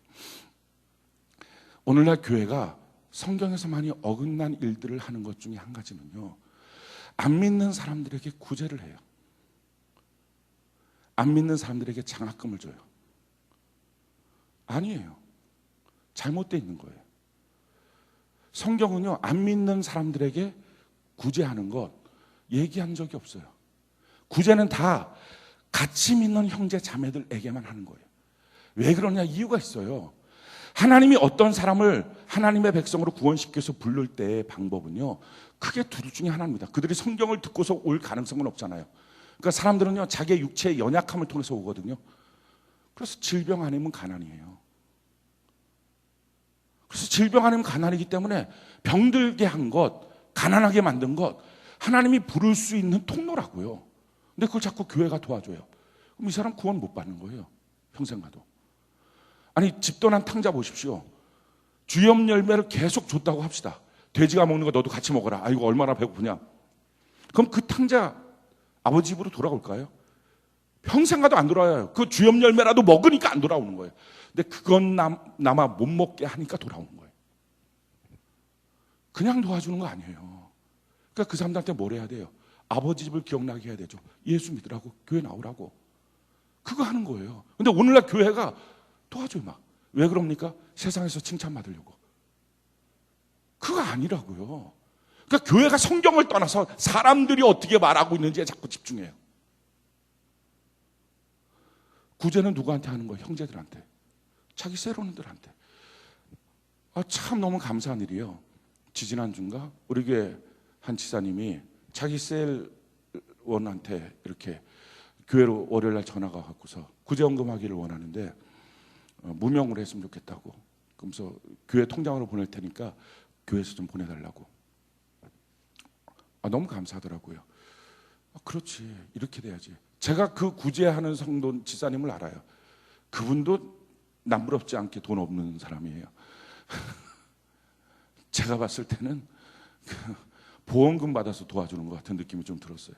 오늘날 교회가 성경에서 많이 어긋난 일들을 하는 것 중에 한 가지는요, 안 믿는 사람들에게 구제를 해요. 안 믿는 사람들에게 장학금을 줘요. 아니에요. 잘못되어 있는 거예요. 성경은요, 안 믿는 사람들에게 구제하는 것 얘기한 적이 없어요. 구제는 다 같이 믿는 형제 자매들에게만 하는 거예요. 왜 그러냐? 이유가 있어요. 하나님이 어떤 사람을 하나님의 백성으로 구원시켜서 부를 때의 방법은요, 크게 둘 중에 하나입니다. 그들이 성경을 듣고서 올 가능성은 없잖아요. 그러니까 사람들은요, 자기의 육체의 연약함을 통해서 오거든요. 그래서 질병 아니면 가난이에요. 그래서 질병 아니면 가난이기 때문에 병들게 한 것, 가난하게 만든 것, 하나님이 부를 수 있는 통로라고요. 근데 그걸 자꾸 교회가 도와줘요. 그럼 이 사람 구원 못 받는 거예요. 평생 가도. 아니, 집 떠난 탕자 보십시오. 주염 열매를 계속 줬다고 합시다. 돼지가 먹는 거 너도 같이 먹어라. 아이고 얼마나 배고프냐. 그럼 그 탕자 아버지 집으로 돌아올까요? 평생 가도 안 돌아와요. 그 주염 열매라도 먹으니까 안 돌아오는 거예요. 근데 그건 남아 못 먹게 하니까 돌아오는 거예요. 그냥 도와주는 거 아니에요. 그러니까 그 사람들한테 뭘 해야 돼요? 아버지 집을 기억나게 해야 되죠. 예수 믿으라고, 교회 나오라고. 그거 하는 거예요. 근데 오늘날 교회가 도와줘요 막. 왜 그럽니까? 세상에서 칭찬받으려고. 그거 아니라고요. 그러니까 교회가 성경을 떠나서 사람들이 어떻게 말하고 있는지에 자꾸 집중해요. 구제는 누구한테 하는 거예요? 형제들한테. 자기 세로는들한테. 참 너무 감사한 일이에요. 지지난주인가 우리 교회 한 지사님이 자기 셀원한테 이렇게 교회로 월요일날 전화가 갖고서 구제연금하기를 원하는데 무명으로 했으면 좋겠다고. 그러면서 교회 통장으로 보낼 테니까 교회에서 좀 보내달라고. 너무 감사하더라고요. 그렇지, 이렇게 돼야지. 제가 그 구제하는 성도 지사님을 알아요. 그분도 남부럽지 않게 돈 없는 사람이에요. 제가 봤을 때는 보험금 받아서 도와주는 것 같은 느낌이 좀 들었어요.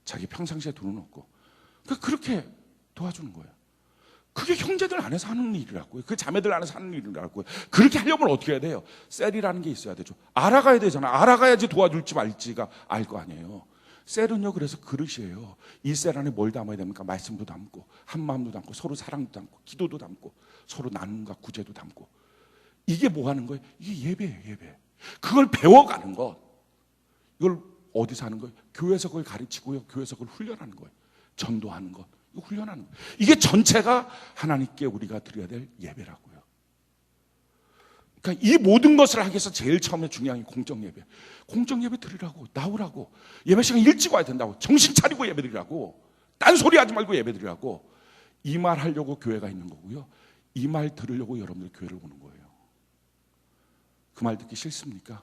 자기 평상시에 돈은 없고 그렇게 도와주는 거예요. 그게 형제들 안에서 하는 일이라고요. 그 자매들 안에서 하는 일이라고요. 그렇게 하려면 어떻게 해야 돼요? 셀이라는 게 있어야 되죠. 알아가야 되잖아. 알아가야지 도와줄지 말지가 알 거 아니에요. 셀은요, 그래서 그릇이에요. 이 셀 안에 뭘 담아야 됩니까? 말씀도 담고 한마음도 담고 서로 사랑도 담고 기도도 담고 서로 나눔과 구제도 담고. 이게 뭐 하는 거예요? 이게 예배예요. 예배. 그걸 배워가는 것. 이걸 어디서 하는 거예요? 교회에서 그걸 가르치고요. 교회에서 그걸 훈련하는 거예요. 전도하는 것. 이거 훈련하는 거예요. 이게 전체가 하나님께 우리가 드려야 될 예배라고요. 그러니까 이 모든 것을 하기 위해서 제일 처음에 중요한 게 공적 예배. 공적 예배 드리라고, 나오라고. 예배 시간 일찍 와야 된다고. 정신 차리고 예배 드리라고. 딴소리 하지 말고 예배 드리라고. 이 말 하려고 교회가 있는 거고요. 이 말 들으려고 여러분들 교회를 오는 거예요. 그 말 듣기 싫습니까?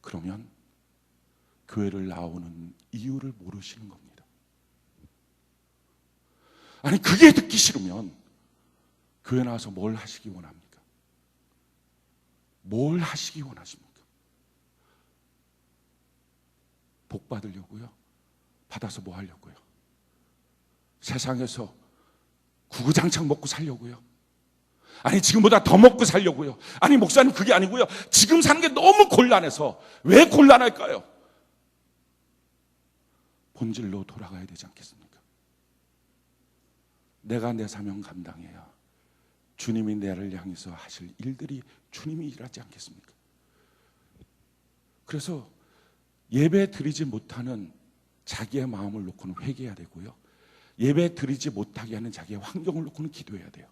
그러면 교회를 나오는 이유를 모르시는 겁니다. 아니, 그게 듣기 싫으면 교회 나와서 뭘 하시기 원합니까? 뭘 하시기 원하십니까? 복 받으려고요? 받아서 뭐 하려고요? 세상에서 구구장창 먹고 살려고요? 아니, 지금보다 더 먹고 살려고요? 아니, 목사님, 그게 아니고요. 지금 사는 게 너무 곤란해서. 왜 곤란할까요? 본질로 돌아가야 되지 않겠습니까? 내가 내 사명 감당해야 주님이 나를 향해서 하실 일들이 주님이 일하지 않겠습니까? 그래서 예배 드리지 못하는 자기의 마음을 놓고는 회개해야 되고요. 예배 드리지 못하게 하는 자기의 환경을 놓고는 기도해야 돼요.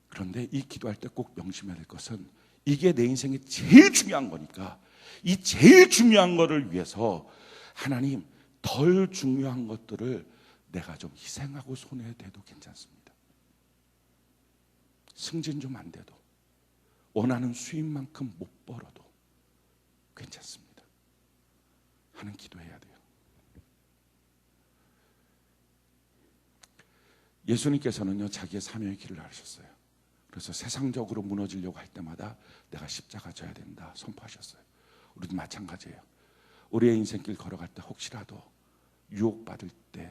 그런데 이 기도할 때 꼭 명심해야 될 것은 이게 내 인생에 제일 중요한 거니까 이 제일 중요한 거를 위해서 하나님, 덜 중요한 것들을 내가 좀 희생하고 손해대도 괜찮습니다. 승진 좀 안 돼도 원하는 수입만큼 못 벌어도 괜찮습니다. 하는 기도해야 돼요. 예수님께서는요, 자기의 사명의 길을 하셨어요. 그래서 세상적으로 무너지려고 할 때마다 내가 십자가 져야 된다 선포하셨어요. 우리도 마찬가지예요. 우리의 인생길 걸어갈 때 혹시라도 유혹받을 때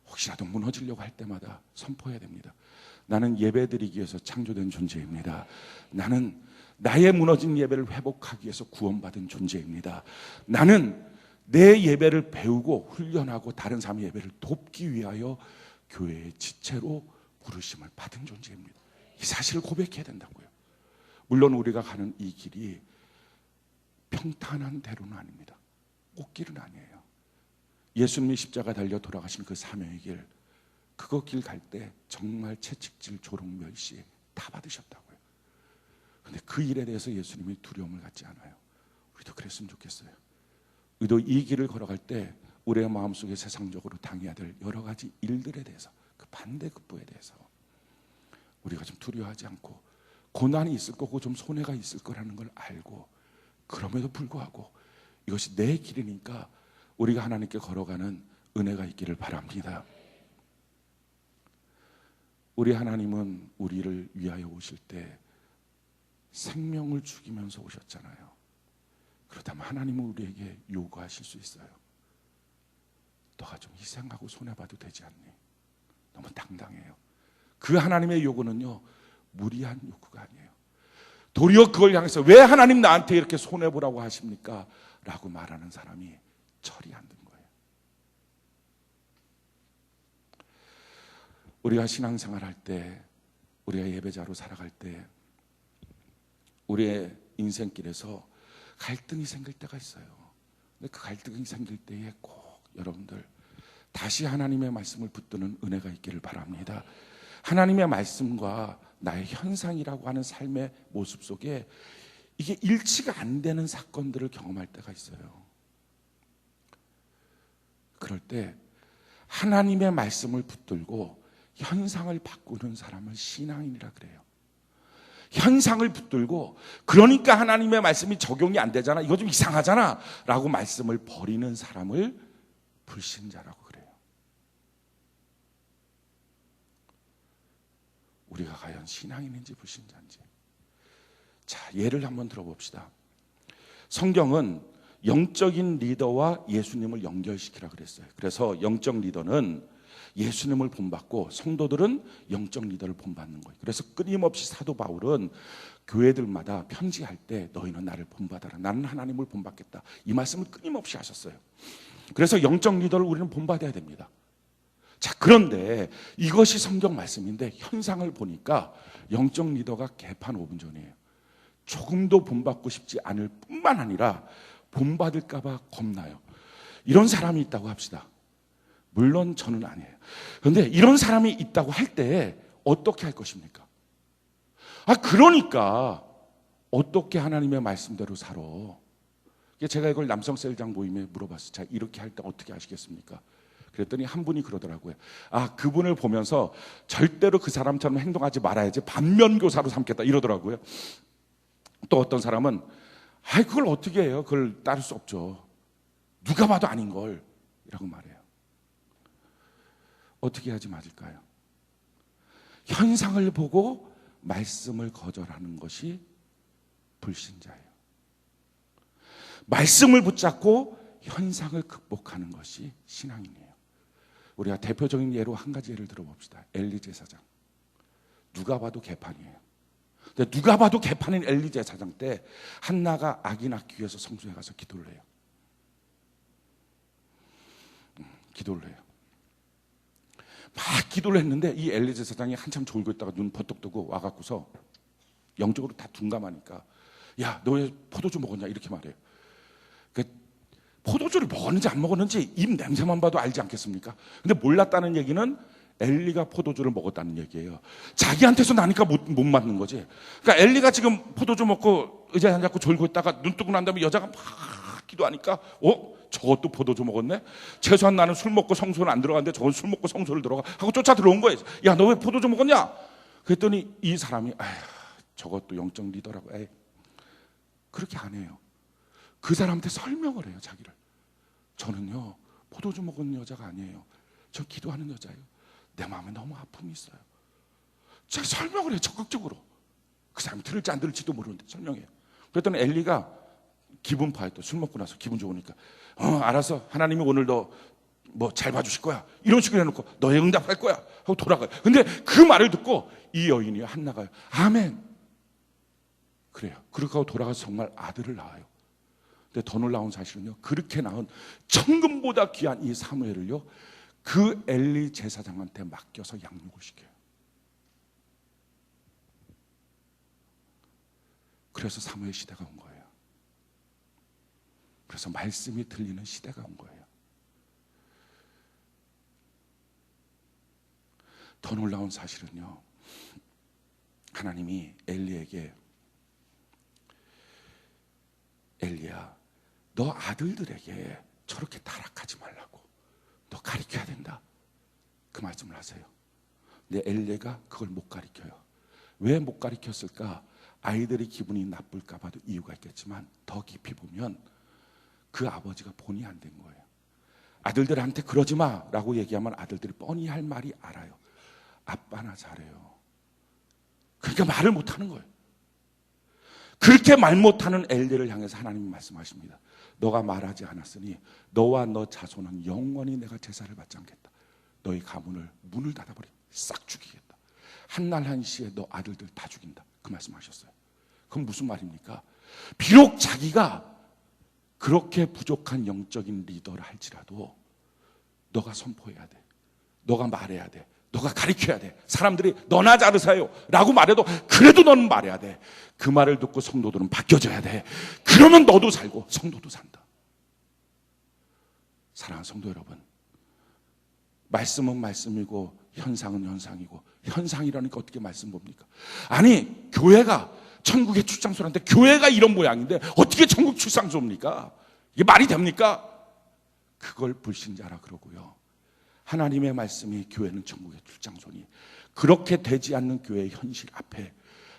혹시라도 무너지려고 할 때마다 선포해야 됩니다. 나는 예배드리기 위해서 창조된 존재입니다. 나는 나의 무너진 예배를 회복하기 위해서 구원받은 존재입니다. 나는 내 예배를 배우고 훈련하고 다른 사람의 예배를 돕기 위하여 교회의 지체로 부르심을 받은 존재입니다. 이 사실을 고백해야 된다고요. 물론 우리가 가는 이 길이 평탄한 대로는 아닙니다. 꽃길은 아니에요. 예수님이 십자가 달려 돌아가신 그 사명의 길, 그거 길 갈 때 정말 채찍질, 조롱, 멸시 다 받으셨다고요. 그런데 그 일에 대해서 예수님이 두려움을 갖지 않아요. 우리도 그랬으면 좋겠어요. 우리도 이 길을 걸어갈 때 우리의 마음속에 세상적으로 당해야 될 여러 가지 일들에 대해서, 그 반대급부에 대해서 우리가 좀 두려워하지 않고, 고난이 있을 거고 좀 손해가 있을 거라는 걸 알고, 그럼에도 불구하고 이것이 내 길이니까 우리가 하나님께 걸어가는 은혜가 있기를 바랍니다. 우리 하나님은 우리를 위하여 오실 때 생명을 죽이면서 오셨잖아요. 그렇다면 하나님은 우리에게 요구하실 수 있어요. 너가 좀 희생하고 손해봐도 되지 않니? 너무 당당해요. 그 하나님의 요구는요, 무리한 요구가 아니에요. 도리어 그걸 향해서 왜 하나님 나한테 이렇게 손해보라고 하십니까? 라고 말하는 사람이 철이 안 든 거예요. 우리가 신앙생활 할 때, 우리가 예배자로 살아갈 때, 우리의 인생길에서 갈등이 생길 때가 있어요. 근데 그 갈등이 생길 때에 꼭 여러분들 다시 하나님의 말씀을 붙드는 은혜가 있기를 바랍니다. 하나님의 말씀과 나의 현상이라고 하는 삶의 모습 속에 이게 일치가 안 되는 사건들을 경험할 때가 있어요. 그럴 때 하나님의 말씀을 붙들고 현상을 바꾸는 사람을 신앙인이라 그래요. 현상을 붙들고 그러니까 하나님의 말씀이 적용이 안 되잖아, 이거 좀 이상하잖아 라고 말씀을 버리는 사람을 불신자라고 그래요. 우리가 과연 신앙인인지 불신자인지. 자, 예를 한번 들어봅시다. 성경은 영적인 리더와 예수님을 연결시키라 그랬어요. 그래서 영적 리더는 예수님을 본받고 성도들은 영적 리더를 본받는 거예요. 그래서 끊임없이 사도 바울은 교회들마다 편지할 때 너희는 나를 본받아라, 나는 하나님을 본받겠다, 이 말씀을 끊임없이 하셨어요. 그래서 영적 리더를 우리는 본받아야 됩니다. 자, 그런데 이것이 성경 말씀인데 현상을 보니까 영적 리더가 개판 5분 전이에요. 조금도 본받고 싶지 않을 뿐만 아니라 본받을까 봐 겁나요. 이런 사람이 있다고 합시다. 물론 저는 아니에요. 그런데 이런 사람이 있다고 할 때 어떻게 할 것입니까? 그러니까 어떻게 하나님의 말씀대로 살아? 제가 이걸 남성셀장 모임에 물어봤어요. 자, 이렇게 할 때 어떻게 하시겠습니까? 그랬더니 한 분이 그러더라고요. 그분을 보면서 절대로 그 사람처럼 행동하지 말아야지, 반면교사로 삼겠다 이러더라고요. 또 어떤 사람은 그걸 어떻게 해요? 그걸 따를 수 없죠. 누가 봐도 아닌 걸 이라고 말해요. 어떻게 하지 맞을까요? 현상을 보고 말씀을 거절하는 것이 불신자예요. 말씀을 붙잡고 현상을 극복하는 것이 신앙인이에요. 우리가 대표적인 예로 한 가지 예를 들어봅시다. 엘리 제사장. 누가 봐도 개판이에요. 근데 누가 봐도 개판인 엘리 제사장 때 한나가 아기 낳기 위해서 성소에 가서 기도를 해요. 기도를 해요. 막 기도를 했는데 이 엘리 제사장이 한참 졸고 있다가 눈 버떡 뜨고 와갖고서 영적으로 다 둔감하니까 야, 너 왜 포도주 먹었냐 이렇게 말해요. 포도주를 먹었는지 안 먹었는지 입 냄새만 봐도 알지 않겠습니까? 근데 몰랐다는 얘기는 엘리가 포도주를 먹었다는 얘기예요. 자기한테서 나니까 못 맞는 거지. 그러니까 엘리가 지금 포도주 먹고 의자에 앉았고 졸고 있다가 눈 뜨고 난 다음에 여자가 막 기도하니까 저것도 포도주 먹었네? 최소한 나는 술 먹고 성소는 안 들어갔는데 저건 술 먹고 성소를 들어가 하고 쫓아 들어온 거예요. 야, 너 왜 포도주 먹었냐? 그랬더니 이 사람이 저것도 영적 리더라고. 그렇게 안 해요. 그 사람한테 설명을 해요. 자기를. 저는요 포도주 먹은 여자가 아니에요. 저 기도하는 여자예요. 내 마음에 너무 아픔이 있어요. 제가 설명을 해요. 적극적으로. 그 사람이 들을지 안 들을지도 모르는데 설명해요. 그랬더니 엘리가 기분 파했다. 술 먹고 나서 기분 좋으니까 알아서 하나님이 오늘 너 뭐 잘 봐주실 거야 이런 식으로 해놓고 너의 응답할 거야 하고 돌아가요. 근데 그 말을 듣고 이 여인이 한나가요. 아멘. 그래요. 그렇게 하고 돌아가서 정말 아들을 낳아요. 근데 더 놀라운 사실은요, 그렇게 낳은 천금보다 귀한 이 사무엘을요 그 엘리 제사장한테 맡겨서 양육을 시켜요. 그래서 사무엘 시대가 온 거예요. 그래서 말씀이 들리는 시대가 온 거예요. 더 놀라운 사실은요, 하나님이 엘리에게 엘리야, 너 아들들에게 저렇게 타락하지 말라고 너 가르쳐야 된다, 그 말씀을 하세요. 근데 엘리가 그걸 못 가르쳐요. 왜 못 가르쳤을까? 아이들이 기분이 나쁠까 봐도 이유가 있겠지만 더 깊이 보면 그 아버지가 본의 안 된 거예요. 아들들한테 그러지 마라고 얘기하면 아들들이 뻔히 할 말이 알아요. 아빠나 잘해요. 그러니까 말을 못하는 거예요. 그렇게 말 못하는 엘리를 향해서 하나님이 말씀하십니다. 너가 말하지 않았으니 너와 너 자손은 영원히 내가 제사를 받지 않겠다. 너희 가문을 문을 닫아버리 싹 죽이겠다. 한날 한시에 너 아들들 다 죽인다. 그 말씀하셨어요. 그건 무슨 말입니까? 비록 자기가 그렇게 부족한 영적인 리더를 할지라도 너가 선포해야 돼. 너가 말해야 돼. 너가 가르쳐야 돼. 사람들이 너나 자르세요 라고 말해도 그래도 너는 말해야 돼. 그 말을 듣고 성도들은 바뀌어져야 돼. 그러면 너도 살고 성도도 산다. 사랑하는 성도 여러분, 말씀은 말씀이고 현상은 현상이고 현상이라니까 어떻게 말씀 봅니까? 아니, 교회가 천국의 출장소라는데 교회가 이런 모양인데 어떻게 천국 출장소입니까? 이게 말이 됩니까? 그걸 불신자라 그러고요. 하나님의 말씀이 교회는 천국의 출장소니 그렇게 되지 않는 교회의 현실 앞에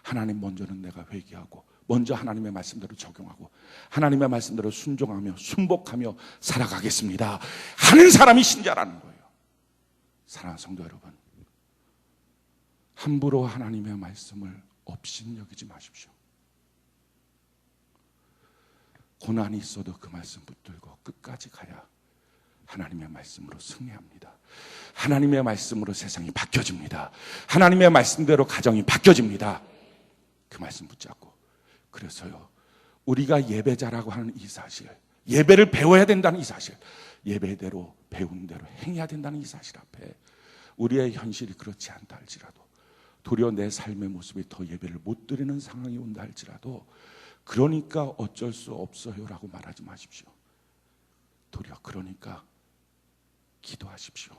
하나님 먼저는 내가 회개하고 먼저 하나님의 말씀대로 적용하고 하나님의 말씀대로 순종하며 순복하며 살아가겠습니다 하는 사람이 신자라는 거예요. 사랑하는 성도 여러분, 함부로 하나님의 말씀을 업신여기지 마십시오. 고난이 있어도 그 말씀 붙들고 끝까지 가야 하나님의 말씀으로 승리합니다. 하나님의 말씀으로 세상이 바뀌어집니다. 하나님의 말씀대로 가정이 바뀌어집니다. 그 말씀 붙잡고. 그래서요, 우리가 예배자라고 하는 이 사실, 예배를 배워야 된다는 이 사실, 예배대로 배운 대로 행해야 된다는 이 사실 앞에 우리의 현실이 그렇지 않다 할지라도, 도리어 내 삶의 모습이 더 예배를 못 드리는 상황이 온다 할지라도 그러니까 어쩔 수 없어요라고 말하지 마십시오. 도리어 그러니까 기도하십시오.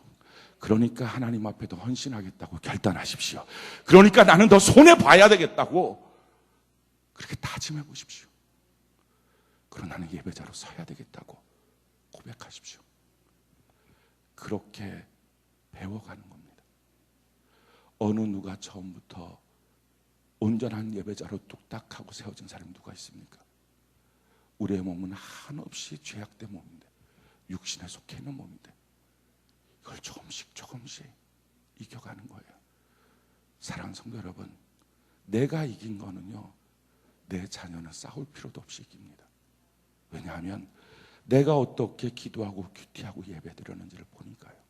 그러니까 하나님 앞에 더 헌신하겠다고 결단하십시오. 그러니까 나는 더 손해봐야 되겠다고 그렇게 다짐해 보십시오. 그럼 나는 예배자로 서야 되겠다고 고백하십시오. 그렇게 배워가는 겁니다. 어느 누가 처음부터 온전한 예배자로 뚝딱하고 세워진 사람이 누가 있습니까? 우리의 몸은 한없이 죄악된 몸인데, 육신에 속해 있는 몸인데 이걸 조금씩 이겨가는 거예요. 사랑하는 성도 여러분, 내가 이긴 거는요, 내 자녀는 싸울 필요도 없이 이깁니다. 왜냐하면 내가 어떻게 기도하고 큐티하고 예배드렸는지를 보니까요.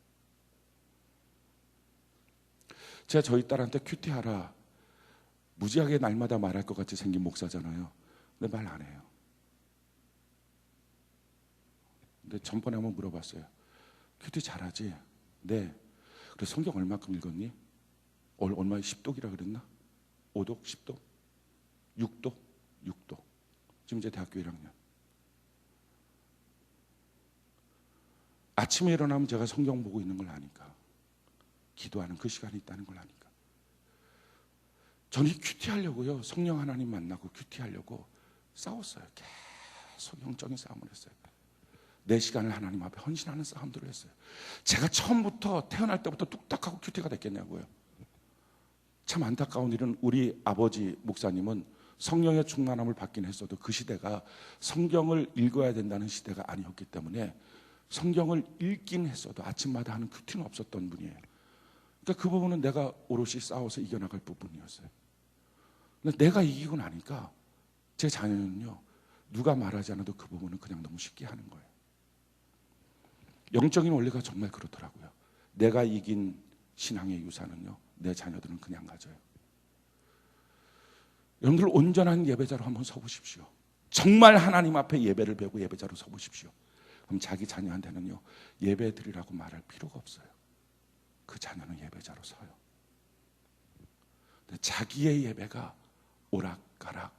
제가 저희 딸한테 큐티하라 무지하게 날마다 말할 것 같이 생긴 목사잖아요. 근데 말 안 해요. 근데 전번에 한번 물어봤어요. 큐티 잘하지? 네. 그래 성경 얼마큼 읽었니? 얼마에 10독이라 그랬나? 5독? 10독? 6독? 6독. 지금 이제 대학교 1학년. 아침에 일어나면 제가 성경 보고 있는 걸 아니까, 기도하는 그 시간이 있다는 걸 아니까, 저는 큐티하려고요, 성령 하나님 만나고 큐티하려고 싸웠어요. 계속 영적인 싸움을 했어요. 내 시간을 하나님 앞에 헌신하는 싸움들을 했어요. 제가 처음부터 태어날 때부터 뚝딱하고 큐티가 됐겠냐고요. 참 안타까운 일은 우리 아버지 목사님은 성령의 충만함을 받긴 했어도 그 시대가 성경을 읽어야 된다는 시대가 아니었기 때문에 성경을 읽긴 했어도 아침마다 하는 큐티는 없었던 분이에요. 그러니까 그 부분은 내가 오롯이 싸워서 이겨나갈 부분이었어요. 근데 내가 이기고 나니까 제 자녀는요, 누가 말하지 않아도 그 부분은 그냥 너무 쉽게 하는 거예요. 영적인 원리가 정말 그렇더라고요. 내가 이긴 신앙의 유산은요, 내 자녀들은 그냥 가져요. 여러분들 온전한 예배자로 한번 서보십시오. 정말 하나님 앞에 예배를 배우고 예배자로 서보십시오. 그럼 자기 자녀한테는요, 예배 드리라고 말할 필요가 없어요. 그 자녀는 예배자로 서요. 근데 자기의 예배가 오락가락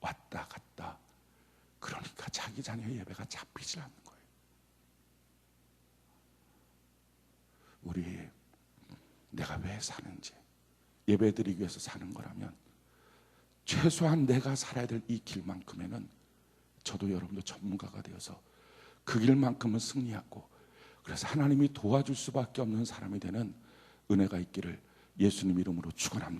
왔다 갔다, 그러니까 자기 자녀의 예배가 잡히질 않는 거예요. 우리 내가 왜 사는지, 예배 드리기 위해서 사는 거라면 최소한 내가 살아야 될 이 길만큼에는 저도 여러분도 전문가가 되어서 그 길만큼은 승리하고, 그래서 하나님이 도와줄 수밖에 없는 사람이 되는 은혜가 있기를 예수님 이름으로 축원합니다.